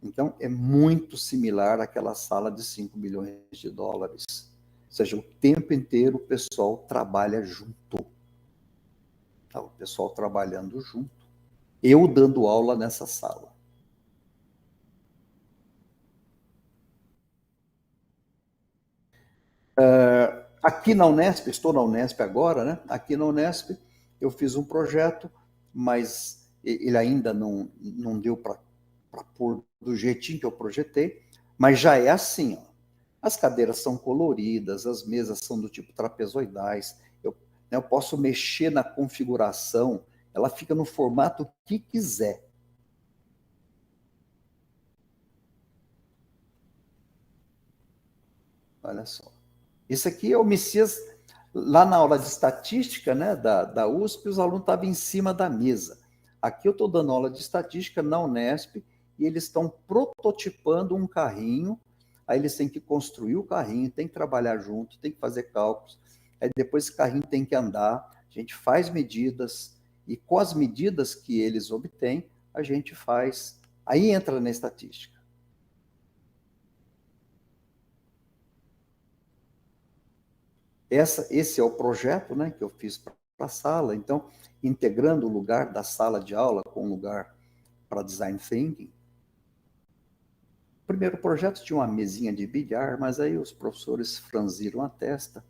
Então, é muito similar àquela sala de 5 milhões de dólares. Ou seja, o tempo inteiro o pessoal trabalha junto. Tá? O pessoal trabalhando junto. Eu dando aula nessa sala. Aqui na Unesp, estou na Unesp agora, né? Aqui na Unesp, eu fiz um projeto, mas ele ainda não deu para pôr do jeitinho que eu projetei, mas já é assim, ó. As cadeiras são coloridas, as mesas são do tipo trapezoidais, eu posso mexer na configuração, ela fica no formato que quiser. Olha só. Isso aqui é o Messias, lá na aula de estatística, né, da USP, os alunos estavam em cima da mesa. Aqui eu estou dando aula de estatística na Unesp e eles estão prototipando um carrinho. Aí eles têm que construir o carrinho, tem que trabalhar junto, tem que fazer cálculos. Aí depois esse carrinho tem que andar, a gente faz medidas e com as medidas que eles obtêm, a gente faz. Aí entra na estatística. Esse é o projeto, né, que eu fiz para a sala. Então, integrando o lugar da sala de aula com o lugar para design thinking. O primeiro projeto tinha uma mesinha de bilhar, mas aí os professores franziram a testa.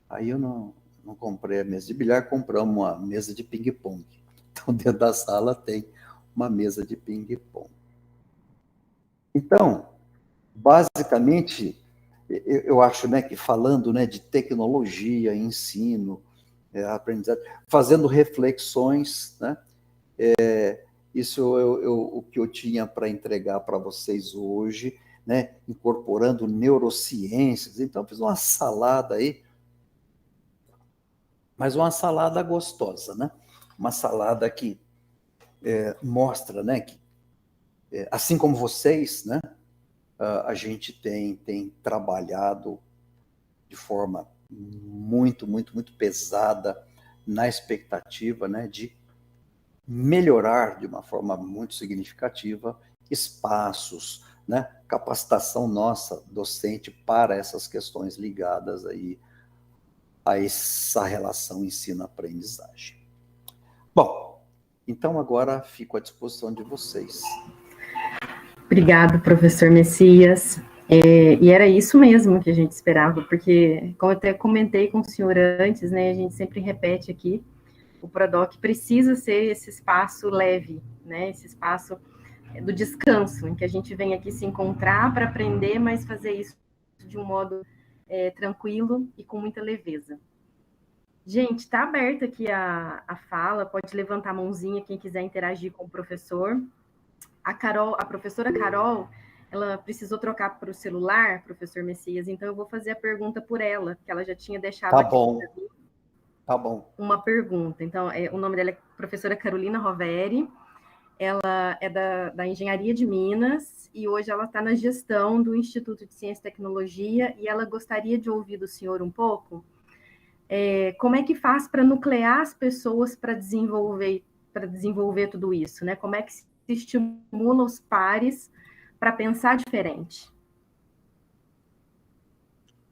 Aí eu não não comprei a mesa de bilhar, compramos uma mesa de ping-pong. Então, dentro da sala tem uma mesa de ping-pong. Então, basicamente, eu acho, né, que falando, né, de tecnologia, ensino, aprendizagem, fazendo reflexões, né, isso o que eu tinha para entregar para vocês hoje, né, incorporando neurociências. Então, fiz uma salada aí, mas uma salada gostosa, né? Uma salada que mostra, né, que assim como vocês, né, a gente tem trabalhado de forma muito, muito, muito pesada na expectativa, né, de melhorar de uma forma muito significativa espaços, né, capacitação nossa docente para essas questões ligadas aí a essa relação ensino-aprendizagem. Bom, então agora fico à disposição de vocês. Obrigado, professor Messias. E era isso mesmo que a gente esperava, porque, como eu até comentei com o senhor antes, né, a gente sempre repete aqui, o Prodoc precisa ser esse espaço leve, né, esse espaço do descanso, em que a gente vem aqui se encontrar para aprender, mas fazer isso de um modo tranquilo e com muita leveza. Gente, está aberta aqui a fala, pode levantar a mãozinha quem quiser interagir com o professor. A professora Carol, ela precisou trocar para o celular, professor Messias, então eu vou fazer a pergunta por ela, que ela já tinha deixado Tá aqui bom. Tá bom. uma pergunta. Então, o nome dela é professora Carolina Roveri, ela é da Engenharia de Minas e hoje ela está na gestão do Instituto de Ciência e Tecnologia e ela gostaria de ouvir do senhor um pouco como é que faz para nuclear as pessoas para desenvolver tudo isso, né? Como é que se estimula os pares para pensar diferente?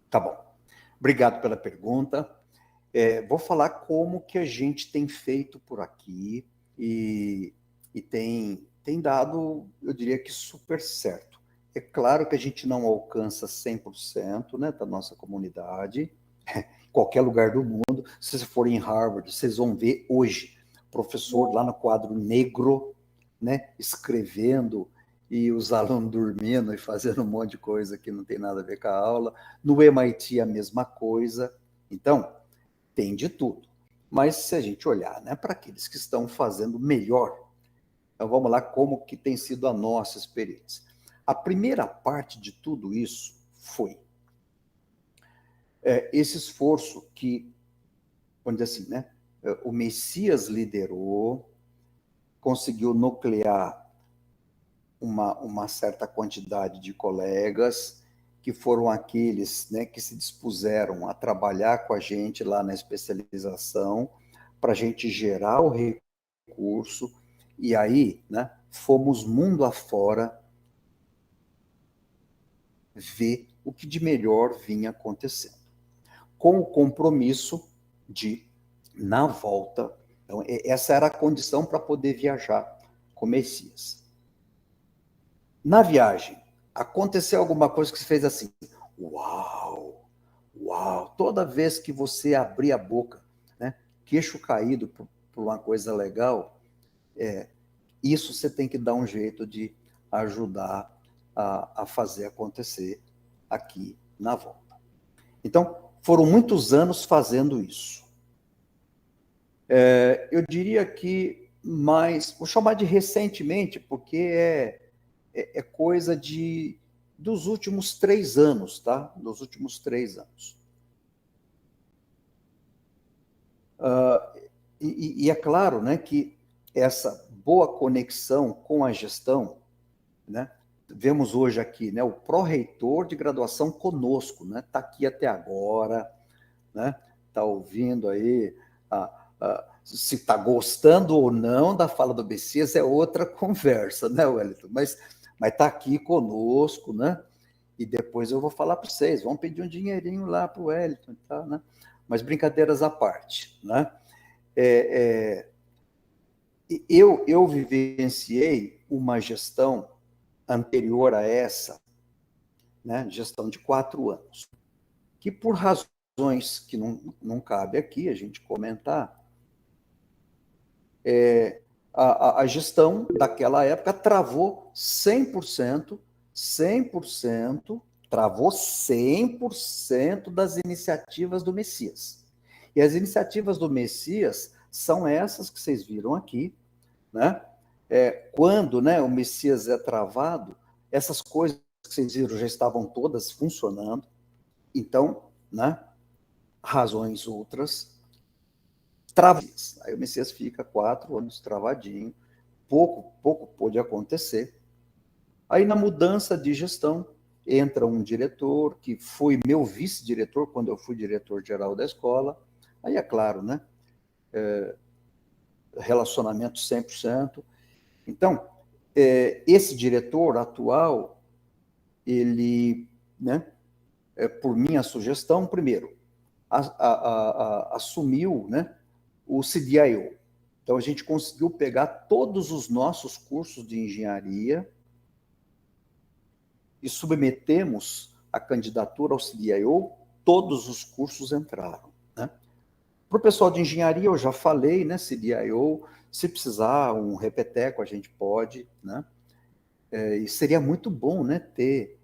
Tá bom. Obrigado pela pergunta. Vou falar como que a gente tem feito por aqui e tem dado, eu diria que super certo. É claro que a gente não alcança 100%, né, da nossa comunidade, qualquer lugar do mundo. Se vocês forem em Harvard, vocês vão ver hoje professor lá no quadro negro, né, escrevendo e os alunos dormindo e fazendo um monte de coisa que não tem nada a ver com a aula. No MIT a mesma coisa. Então, tem de tudo. Mas se a gente olhar, né, para aqueles que estão fazendo melhor, então vamos lá como que tem sido a nossa experiência. A primeira parte de tudo isso foi esse esforço que, vamos dizer assim, né, o Messias liderou, conseguiu nuclear uma certa quantidade de colegas, que foram aqueles, né, que se dispuseram a trabalhar com a gente lá na especialização, para a gente gerar o recurso, e aí, né, fomos mundo afora ver o que de melhor vinha acontecendo. Com o compromisso de, na volta, então, essa era a condição para poder viajar com o Messias. Na viagem, aconteceu alguma coisa que você fez assim, uau, uau, toda vez que você abrir a boca, né, queixo caído por uma coisa legal, isso você tem que dar um jeito de ajudar a fazer acontecer aqui na volta. Então, foram muitos anos fazendo isso. Eu diria que mais, vou chamar de recentemente, porque é coisa dos últimos 3 anos, tá? Dos últimos 3 anos. E é claro, né, que essa boa conexão com a gestão, né? Vemos hoje aqui, né, o pró-reitor de graduação conosco, né? Está aqui até agora, né? Está ouvindo aí, se está gostando ou não da fala do Messias é outra conversa, né, Wellington? Mas está aqui conosco, né? E depois eu vou falar para vocês, vamos pedir um dinheirinho lá para o Wellington, tá, né? Mas brincadeiras à parte, né? Eu vivenciei uma gestão anterior a essa, né? Gestão de 4 anos, que por razões razões que não cabe aqui a gente comentar, a gestão daquela época travou 100%, travou 100% das iniciativas do Messias. E as iniciativas do Messias são essas que vocês viram aqui, né? Quando, né, o Messias é travado, essas coisas que vocês viram já estavam todas funcionando. Então, né, razões outras, travadas. Aí o Messias fica 4 anos travadinho, pouco pôde acontecer. Aí, na mudança de gestão, entra um diretor, que foi meu vice-diretor quando eu fui diretor-geral da escola. Aí, é claro, né? Relacionamento 100%. Então, esse diretor atual, ele, né, por minha sugestão, primeiro, assumiu, né, o CDIO. Então, a gente conseguiu pegar todos os nossos cursos de engenharia e submetemos a candidatura ao CDIO, todos os cursos entraram, né? Para o pessoal de engenharia, eu já falei, né, CDIO, se precisar um repeteco, a gente pode, né? E seria muito bom, né, ter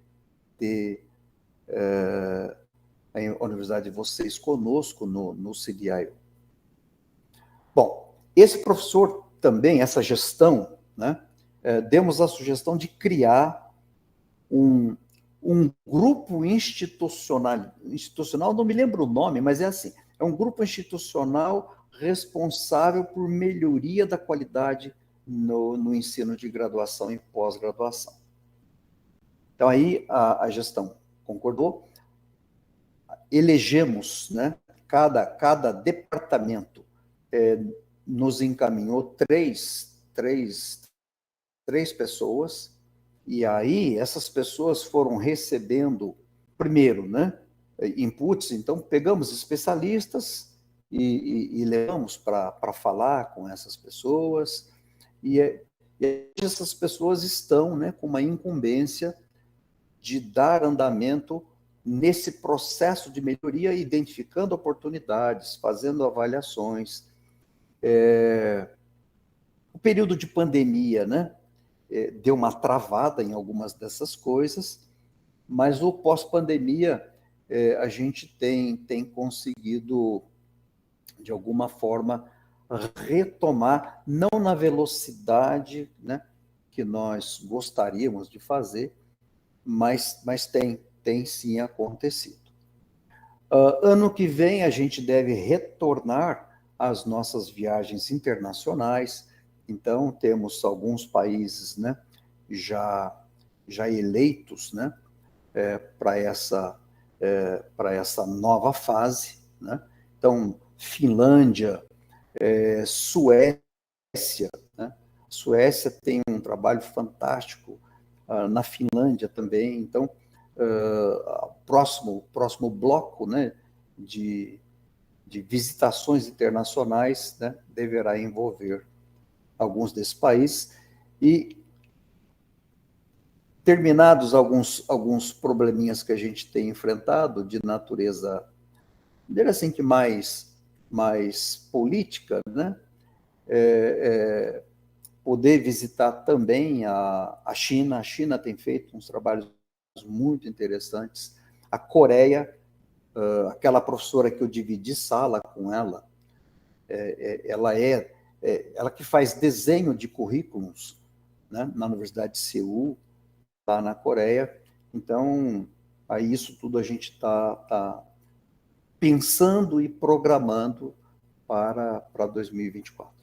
a universidade de vocês conosco no CDIO. Bom, esse professor também, essa gestão, né, demos a sugestão de criar um grupo institucional, não me lembro o nome, mas é assim, é um grupo institucional responsável por melhoria da qualidade no ensino de graduação e pós-graduação. Então, aí a gestão concordou, elegemos, né, cada departamento nos encaminhou três pessoas, e aí essas pessoas foram recebendo, primeiro, né, inputs. Então, pegamos especialistas e levamos para falar com essas pessoas, e essas pessoas estão, né, com uma incumbência de dar andamento nesse processo de melhoria, identificando oportunidades, fazendo avaliações. O período de pandemia, né, deu uma travada em algumas dessas coisas, mas o pós-pandemia a gente tem conseguido, de alguma forma, retomar, não na velocidade, né, que nós gostaríamos de fazer, mas tem sim acontecido. Ano que vem a gente deve retornar às nossas viagens internacionais. Então, temos alguns países, né, já eleitos, né, para essa nova fase, né? Então, Finlândia, Suécia, né? Suécia tem um trabalho fantástico, na Finlândia também. Então, próximo bloco, né, de visitações internacionais, né, deverá envolver alguns desses países. E, terminados alguns probleminhas que a gente tem enfrentado, de natureza, dizer assim, que mais política, né, poder visitar também a China. A China tem feito uns trabalhos muito interessantes. A Coreia, aquela professora que eu dividi sala com ela, ela que faz desenho de currículos, né, na Universidade de Seul, lá na Coreia. Então, aí isso tudo a gente está pensando e programando para 2024.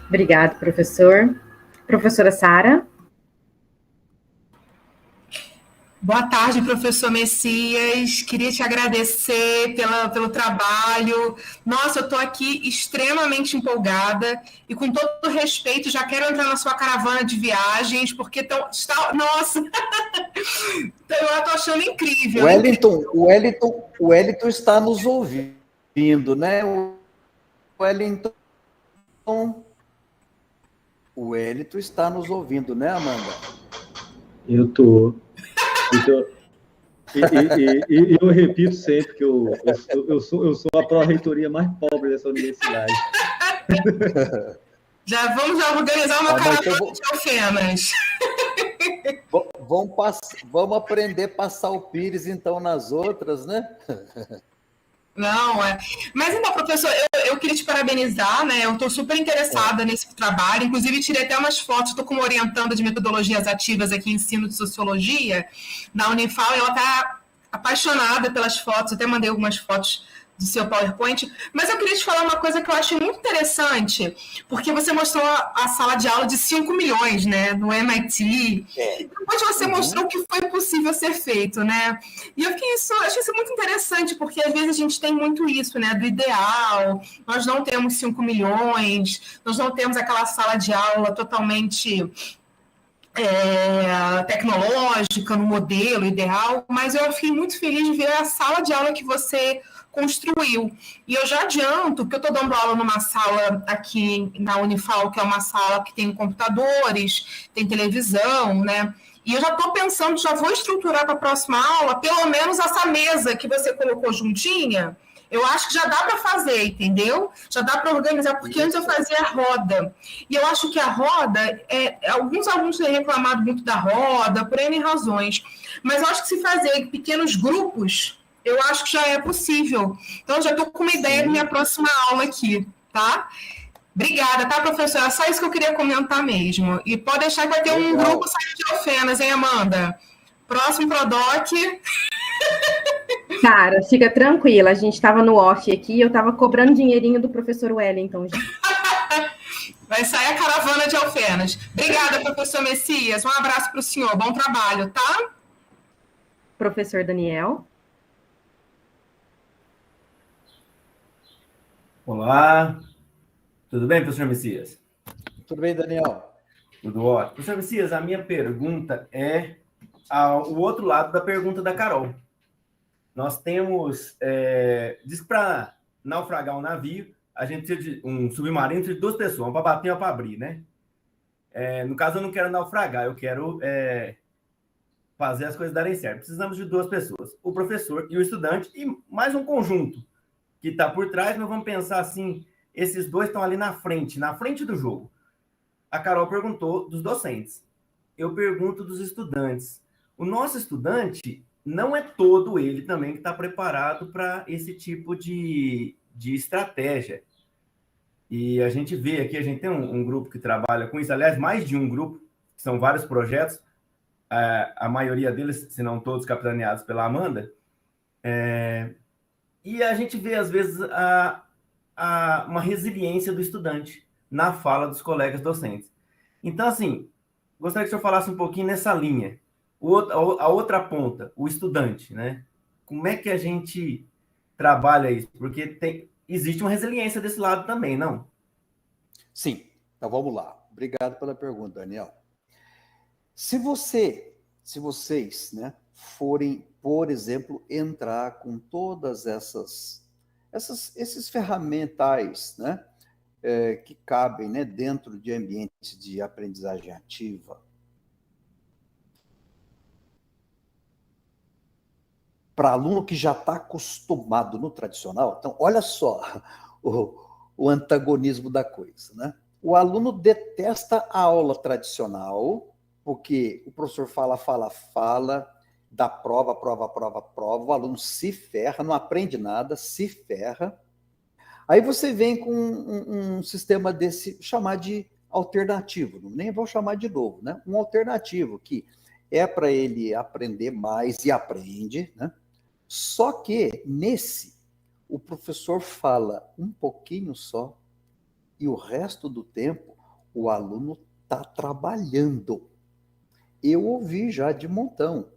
Obrigada, professor. Professora Sara. Boa tarde, professor Messias. Queria te agradecer pelo trabalho. Nossa, eu estou aqui extremamente empolgada e, com todo respeito, já quero entrar na sua caravana de viagens, porque nossa, eu estou achando incrível. O Wellington está nos ouvindo, né? O Wellington está nos ouvindo, né, Amanda? Eu tô. E eu repito sempre que eu sou a pró-reitoria mais pobre dessa universidade. Já vamos organizar uma caravana de alfenas. Vamos aprender a passar o Pires, então, nas outras, né? Não, é. Mas então, professor, eu queria te parabenizar, né? Eu estou super interessada nesse trabalho, inclusive tirei até umas fotos, estou como orientanda de metodologias ativas aqui em ensino de sociologia na Unifal, e ela está apaixonada pelas fotos, até mandei algumas fotos do seu PowerPoint, mas eu queria te falar uma coisa que eu achei muito interessante, porque você mostrou a sala de aula de 5 milhões, né, no MIT, depois você mostrou o que foi possível ser feito, né, e eu achei isso muito interessante, porque às vezes a gente tem muito isso, né, do ideal, nós não temos 5 milhões, nós não temos aquela sala de aula totalmente tecnológica, no modelo ideal, mas eu fiquei muito feliz de ver a sala de aula que você construiu. E eu já adianto que eu estou dando aula numa sala aqui na Unifal, que é uma sala que tem computadores, tem televisão, né? E eu já estou pensando, já vou estruturar para a próxima aula, pelo menos essa mesa que você colocou juntinha, eu acho que já dá para fazer, entendeu? Já dá para organizar, porque antes eu fazia a roda. E eu acho que a roda, alguns alunos têm reclamado muito da roda, por N razões. Mas eu acho que se fazer em pequenos grupos, eu acho que já é possível. Então, já estou com uma ideia da minha próxima aula aqui, tá? Obrigada, tá, professora? É só isso que eu queria comentar mesmo. E pode deixar que vai ter um grupo saindo de alfenas, hein, Amanda? Próximo Prodoc. Cara, fica tranquila, a gente estava no off aqui, eu estava cobrando dinheirinho do professor Wellington. Vai sair a caravana de alfenas. Obrigada, professor Messias. Um abraço para o senhor. Bom trabalho, tá? Professor Daniel. Olá, tudo bem, professor Messias? Tudo bem, Daniel? Tudo ótimo. Professor Messias, a minha pergunta é o outro lado da pergunta da Carol. Nós temos, diz que para naufragar um navio, a gente precisa de um submarino, precisa de 2 pessoas, uma para bater e uma para abrir, né? No caso, eu não quero naufragar, eu quero fazer as coisas darem certo. Precisamos de 2 pessoas, o professor e o estudante, e mais um conjunto que está por trás, nós vamos pensar assim, esses 2 estão ali na frente do jogo. A Carol perguntou dos docentes. Eu pergunto dos estudantes. O nosso estudante não é todo ele também que está preparado para esse tipo de estratégia. E a gente vê aqui, a gente tem um grupo que trabalha com isso, aliás, mais de um grupo, são vários projetos, a maioria deles, se não todos, capitaneados pela Amanda, e a gente vê, às vezes, uma resiliência do estudante na fala dos colegas docentes. Então, assim, gostaria que o senhor falasse um pouquinho nessa linha. A outra ponta, o estudante, né? Como é que a gente trabalha isso? Porque existe uma resiliência desse lado também, não? Sim. Então, vamos lá. Obrigado pela pergunta, Daniel. Se vocês, né, forem, por exemplo, entrar com todas esses ferramentais, né, que cabem, né, dentro de ambientes de aprendizagem ativa, para aluno que já está acostumado no tradicional, então, olha só o antagonismo da coisa, né? O aluno detesta a aula tradicional, porque o professor fala, dá prova, o aluno se ferra, não aprende nada, se ferra. Aí você vem com um sistema desse, chamar de alternativo, nem vou chamar de novo, né? Um alternativo que é para ele aprender mais e aprende, né? Só que nesse, o professor fala um pouquinho só e o resto do tempo o aluno está trabalhando. Eu ouvi já de montão.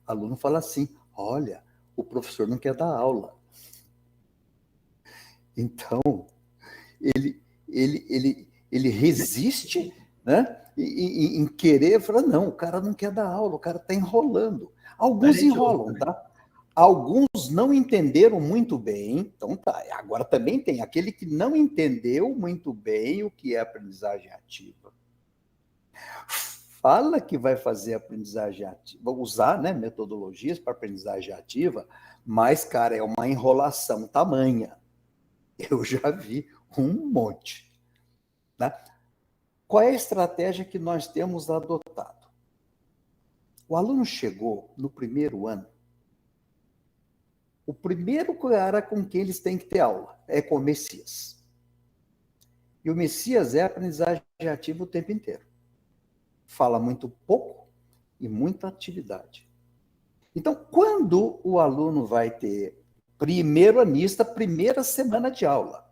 Aluno fala assim, olha, o professor não quer dar aula. Então, ele resiste, né, em querer, fala, não, o cara não quer dar aula, o cara está enrolando. Alguns enrolam, tá? Alguns não entenderam muito bem, então tá, agora também tem aquele que não entendeu muito bem o que é aprendizagem ativa. fala que vai fazer aprendizagem ativa, usar, né, metodologias para aprendizagem ativa, mas, cara, é uma enrolação tamanha. Eu já vi um monte. Né? Qual é a estratégia que nós temos adotado? O aluno chegou no primeiro ano, o primeiro cara com quem eles têm que ter aula é com o Messias. E o Messias é aprendizagem ativa o tempo inteiro. Fala muito pouco e muita atividade. Então, quando o aluno vai ter primeiro anista, primeira semana de aula,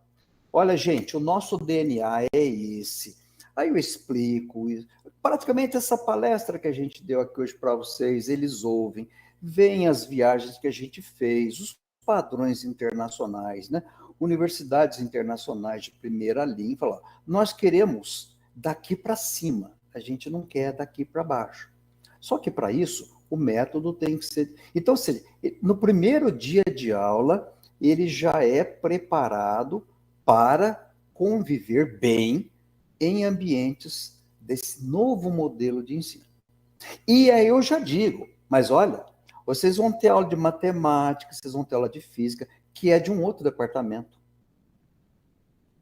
olha, gente, o nosso DNA é esse. Aí eu explico isso. Praticamente essa palestra que a gente deu aqui hoje para vocês, eles ouvem, veem as viagens que a gente fez, os padrões internacionais, né? Universidades internacionais de primeira linha, falar, nós queremos daqui para cima, a gente não quer daqui para baixo. Só que para isso, o método tem que ser... Então, no primeiro dia de aula, ele já é preparado para conviver bem em ambientes desse novo modelo de ensino. E aí eu já digo, mas olha, vocês vão ter aula de matemática, vocês vão ter aula de física, que é de um outro departamento.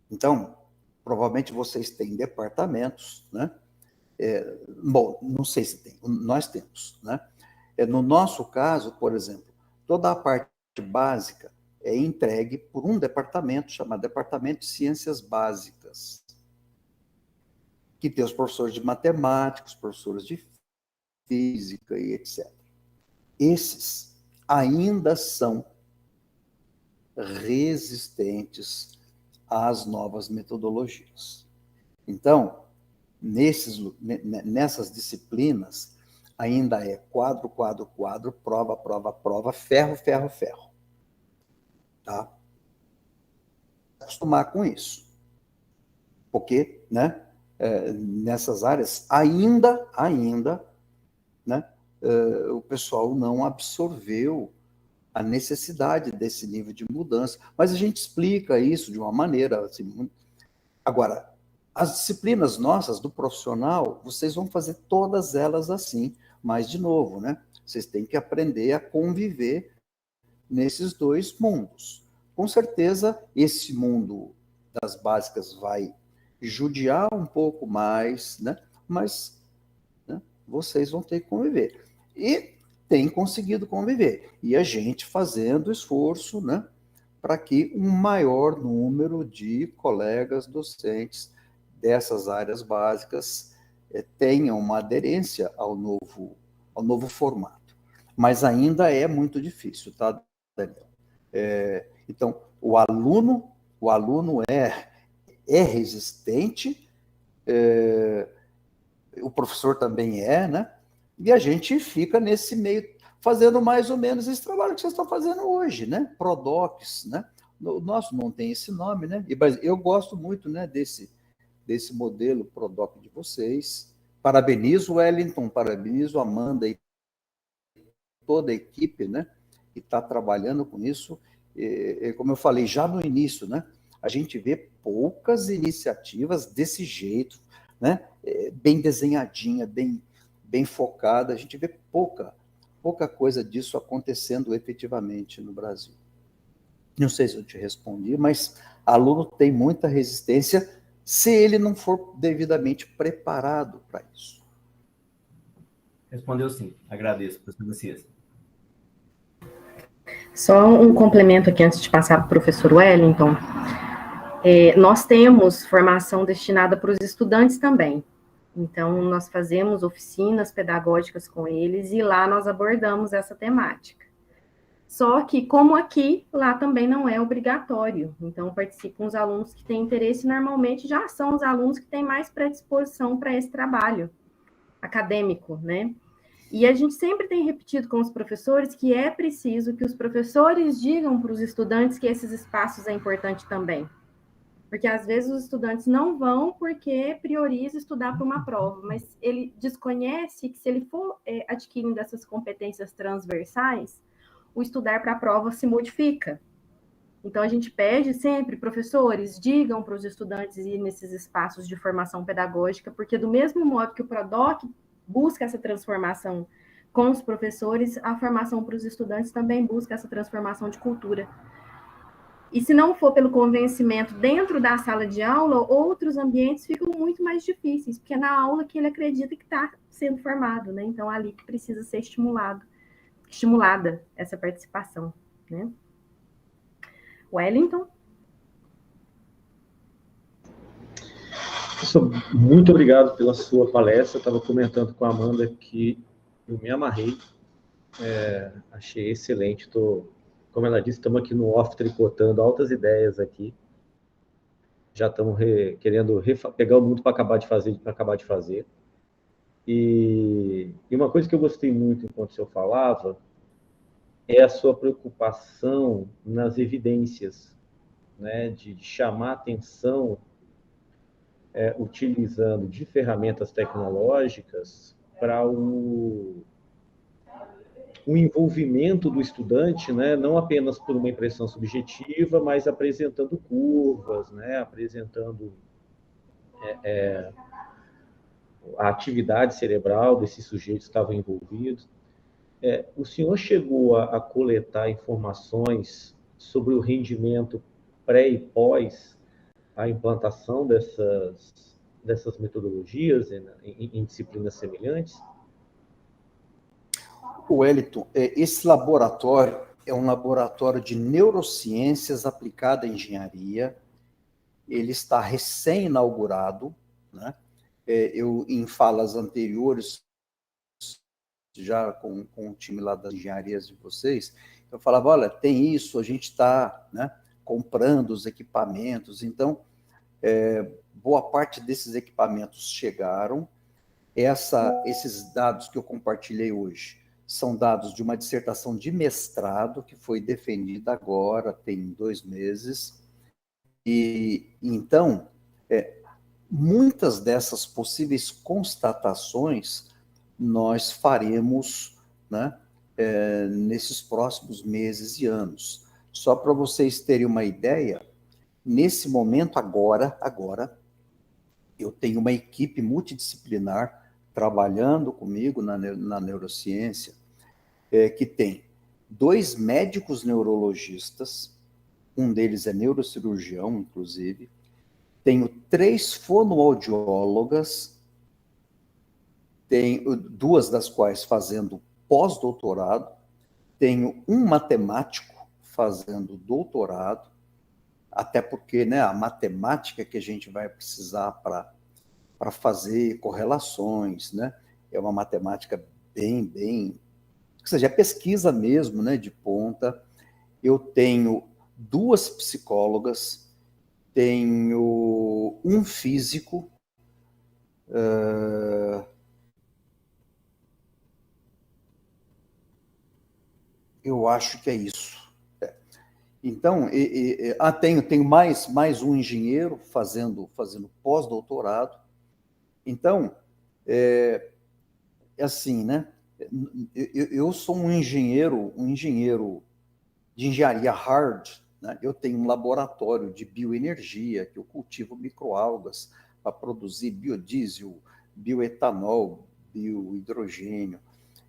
Então, provavelmente vocês têm departamentos, né? Bom, não sei se tem, nós temos, né? No nosso caso, por exemplo, toda a parte básica é entregue por um departamento chamado Departamento de Ciências Básicas, que tem os professores de matemática, os professores de física e etc. Esses ainda são resistentes às novas metodologias. Então, nessas disciplinas, ainda é quadro, quadro, quadro, prova, prova, prova, ferro, ferro, ferro. Tá? Acostumar com isso. Porque, né, nessas áreas, ainda, né, o pessoal não absorveu a necessidade desse nível de mudança. Mas a gente explica isso de uma maneira... Assim, agora, as disciplinas nossas, do profissional, vocês vão fazer todas elas assim. Mas, de novo, né, vocês têm que aprender a conviver nesses dois mundos. Com certeza, esse mundo das básicas vai judiar um pouco mais, né? Mas, né, vocês vão ter que conviver. E tem conseguido conviver. E a gente fazendo esforço, né, para que um maior número de colegas docentes dessas áreas básicas tenham uma aderência ao novo formato. Mas ainda é muito difícil, tá, Daniel? Então, o aluno é resistente, o professor também né? E a gente fica nesse meio, fazendo mais ou menos esse trabalho que vocês estão fazendo hoje, né? Prodocs, né? O nosso não tem esse nome, né? Mas eu gosto muito, né, desse modelo Prodoc de vocês. Parabenizo o Wellington, parabenizo a Amanda e toda a equipe, né, que está trabalhando com isso. Como eu falei já no início, né, a gente vê poucas iniciativas desse jeito, né, bem desenhadinha, bem focada. A gente vê pouca coisa disso acontecendo efetivamente no Brasil. Não sei se eu te respondi, mas aluno tem muita resistência se ele não for devidamente preparado para isso. Respondeu sim. Agradeço, professor Messias. Só um complemento aqui antes de passar para o professor Wellington. Nós temos formação destinada para os estudantes também. Então, nós fazemos oficinas pedagógicas com eles e lá nós abordamos essa temática. Só que, como aqui, lá também não é obrigatório. Então, participam os alunos que têm interesse, normalmente já são os alunos que têm mais predisposição para esse trabalho acadêmico, né? E a gente sempre tem repetido com os professores que é preciso que os professores digam para os estudantes que esses espaços é importante também. Porque, às vezes, os estudantes não vão porque prioriza estudar para uma prova, mas ele desconhece que se ele for adquirindo essas competências transversais, o estudar para a prova se modifica. Então, a gente pede sempre, professores, digam para os estudantes ir nesses espaços de formação pedagógica, porque do mesmo modo que o Prodoc busca essa transformação com os professores, a formação para os estudantes também busca essa transformação de cultura. E se não for pelo convencimento dentro da sala de aula, outros ambientes ficam muito mais difíceis, porque é na aula que ele acredita que está sendo formado, né? Então, ali que precisa ser estimulada essa participação, né? Wellington? Professor, muito obrigado pela sua palestra. Eu estava comentando com a Amanda que eu me amarrei, achei excelente. Como ela disse, estamos aqui no off tricotando altas ideias aqui. Já estamos querendo pegar o mundo para acabar de fazer, E uma coisa que eu gostei muito enquanto o senhor falava é a sua preocupação nas evidências, né, de chamar atenção utilizando de ferramentas tecnológicas para o envolvimento do estudante, né, não apenas por uma impressão subjetiva, mas apresentando curvas, né, apresentando a atividade cerebral desses sujeitos que estavam envolvidos. O senhor chegou a coletar informações sobre o rendimento pré e pós a implantação dessas metodologias em disciplinas semelhantes? Wellington, esse laboratório é um laboratório de neurociências aplicada à engenharia. Ele está recém-inaugurado, né? Eu, em falas anteriores, já com o time lá das engenharias de vocês, eu falava, olha, tem isso, a gente está, né, comprando os equipamentos. Então, boa parte desses equipamentos chegaram. Esses dados que eu compartilhei hoje são dados de uma dissertação de mestrado que foi defendida agora, tem 2 meses. E então, muitas dessas possíveis constatações nós faremos, né, nesses próximos meses e anos. Só para vocês terem uma ideia, nesse momento, agora, eu tenho uma equipe multidisciplinar trabalhando comigo na neurociência, que tem 2 médicos neurologistas, um deles é neurocirurgião, inclusive, tenho 3 fonoaudiólogas, tenho 2 das quais fazendo pós-doutorado, tenho um matemático fazendo doutorado, até porque, né, a matemática que a gente vai precisar para fazer correlações, né, é uma matemática bem, ou seja, é pesquisa mesmo, né, de ponta. Eu tenho 2 psicólogas, tenho um físico, eu acho que é isso. Então, tenho mais um engenheiro fazendo pós-doutorado. Então, assim, né? Eu sou um engenheiro de engenharia hard, né? Eu tenho um laboratório de bioenergia, que eu cultivo microalgas para produzir biodiesel, bioetanol, biohidrogênio.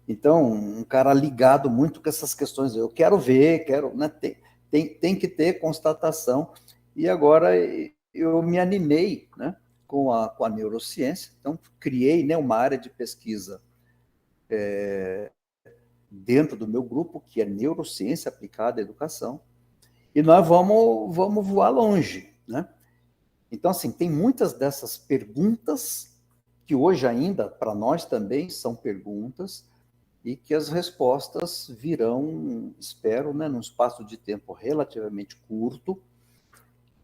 Então, um cara ligado muito com essas questões. Eu quero ver, né? Tem que ter constatação. E agora eu me animei, né, com a neurociência. Então, criei, né, uma área de pesquisa dentro do meu grupo, que é neurociência aplicada à educação. E nós vamos voar longe, né? Então, assim, tem muitas dessas perguntas que hoje ainda, para nós também, são perguntas e que as respostas virão, espero, né, num espaço de tempo relativamente curto.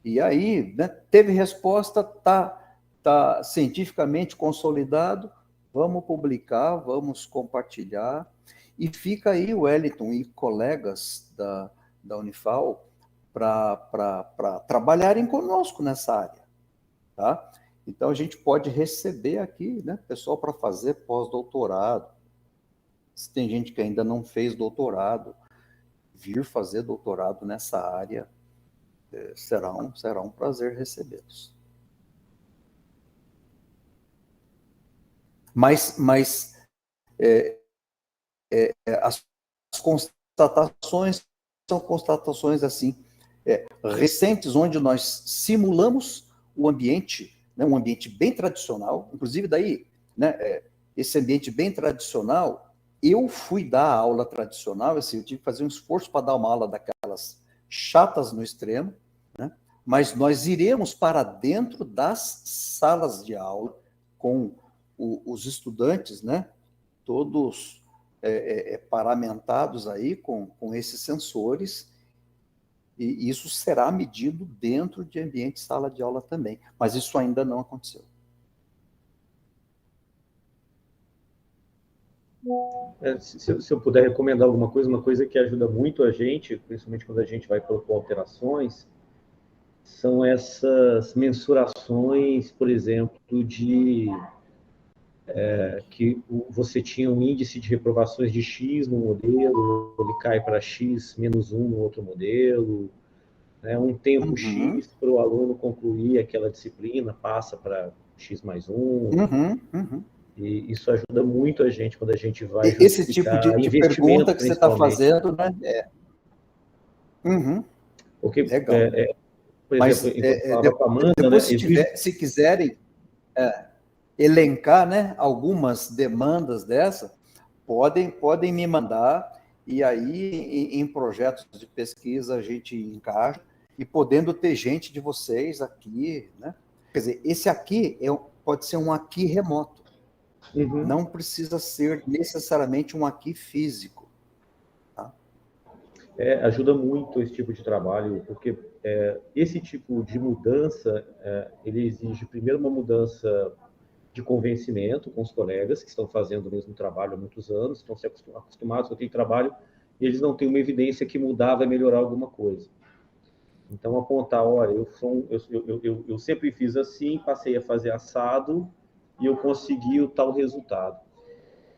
E aí, né, teve resposta, tá cientificamente consolidado, vamos publicar, vamos compartilhar. E fica aí o Wellington e colegas da Unifal para trabalharem conosco nessa área, tá? Então, a gente pode receber aqui, né, pessoal para fazer pós-doutorado. Se tem gente que ainda não fez doutorado, vir fazer doutorado nessa área, será um prazer recebê-los. Mas as constatações são constatações assim, recentes, onde nós simulamos o ambiente, né, um ambiente bem tradicional, inclusive daí, né, esse ambiente bem tradicional, eu fui dar a aula tradicional, assim, eu tive que fazer um esforço para dar uma aula daquelas chatas no extremo, né, mas nós iremos para dentro das salas de aula com os estudantes, né, todos paramentados aí com esses sensores, e isso será medido dentro de ambiente sala de aula também, mas isso ainda não aconteceu. Se eu puder recomendar alguma coisa, uma coisa que ajuda muito a gente, principalmente quando a gente vai propor alterações, são essas mensurações, por exemplo, que você tinha um índice de reprovações de X no modelo, ele cai para X menos 1 no outro modelo, né? Um tempo X para o aluno concluir aquela disciplina, passa para X mais 1, e isso ajuda muito a gente quando a gente vai esse tipo de pergunta que você está fazendo, né? Porque, legal. por Mas exemplo, com a Amanda, depois, né, se quiserem elencar, né, algumas demandas dessa, podem me mandar, e aí em projetos de pesquisa a gente encaixa, e podendo ter gente de vocês aqui, né? Quer dizer, esse aqui pode ser um aqui remoto, não precisa ser necessariamente um aqui físico. Tá? Ajuda muito esse tipo de trabalho, porque esse tipo de mudança, ele exige primeiro uma mudança de convencimento com os colegas que estão fazendo o mesmo trabalho há muitos anos, estão se acostumados com aquele trabalho, e eles não têm uma evidência que mudar vai melhorar alguma coisa. Então, apontar, olha, eu sempre fiz assim, passei a fazer assado, e eu consegui o tal resultado.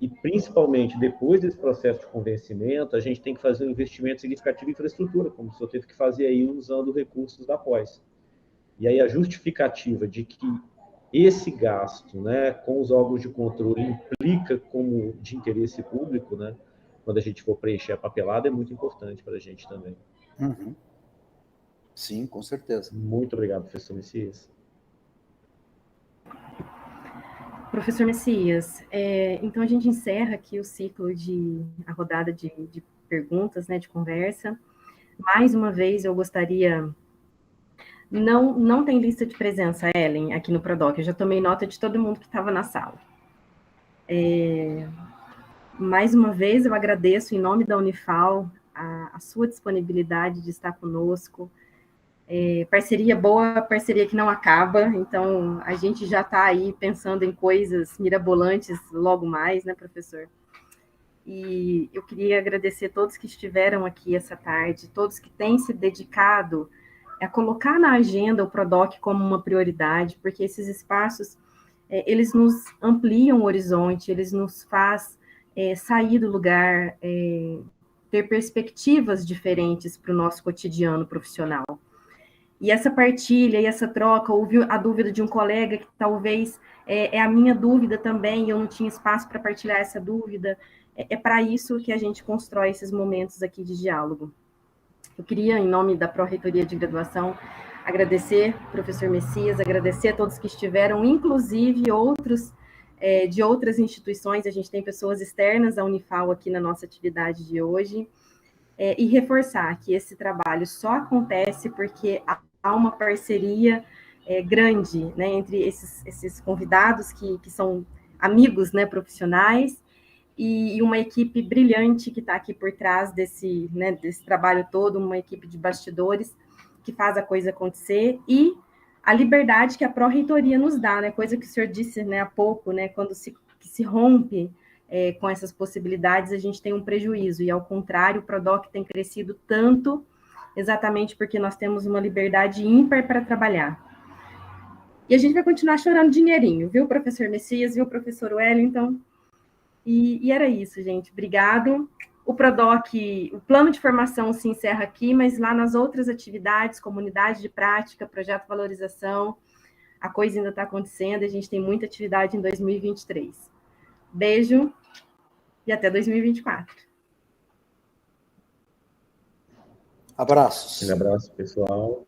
E, principalmente, depois desse processo de convencimento, a gente tem que fazer um investimento significativo em infraestrutura, como o senhor teve que fazer aí usando recursos da pós. E aí a justificativa de que esse gasto, né, com os órgãos de controle implica como de interesse público, né, quando a gente for preencher a papelada, é muito importante para a gente também. Sim, com certeza. Muito obrigado, professor Messias. Professor Messias, então a gente encerra aqui o ciclo a rodada de perguntas, né, de conversa. Mais uma vez, eu gostaria... Não tem lista de presença, Ellen, aqui no Prodoc. Eu já tomei nota de todo mundo que estava na sala. Mais uma vez, eu agradeço, em nome da Unifal, a sua disponibilidade de estar conosco. Parceria boa, parceria que não acaba. Então, a gente já está aí pensando em coisas mirabolantes logo mais, né, professor? E eu queria agradecer a todos que estiveram aqui essa tarde, todos que têm se dedicado a colocar na agenda o Prodoc como uma prioridade, porque esses espaços, eles nos ampliam o horizonte, eles nos faz sair do lugar, ter perspectivas diferentes para o nosso cotidiano profissional. E essa partilha e essa troca, ouvi a dúvida de um colega que talvez é a minha dúvida também, e eu não tinha espaço para partilhar essa dúvida, é para isso que a gente constrói esses momentos aqui de diálogo. Eu queria, em nome da Pró-Reitoria de Graduação, agradecer ao professor Messias, agradecer a todos que estiveram, inclusive outros de outras instituições, a gente tem pessoas externas à Unifal aqui na nossa atividade de hoje, e reforçar que esse trabalho só acontece porque há uma parceria grande, né, entre esses convidados que são amigos, né, profissionais, e uma equipe brilhante que está aqui por trás desse trabalho todo, uma equipe de bastidores que faz a coisa acontecer, e a liberdade que a Pró-Reitoria nos dá, né, coisa que o senhor disse, né, há pouco, né, quando se rompe com essas possibilidades, a gente tem um prejuízo, e ao contrário, o Prodoc tem crescido tanto, exatamente porque nós temos uma liberdade ímpar para trabalhar. E a gente vai continuar chorando dinheirinho, viu, professor Messias, viu, professor Wellington? E era isso, gente. Obrigado. O Prodoc, o plano de formação se encerra aqui, mas lá nas outras atividades, comunidade de prática, projeto valorização, a coisa ainda está acontecendo, a gente tem muita atividade em 2023. Beijo e até 2024. Abraços. Um abraço, pessoal.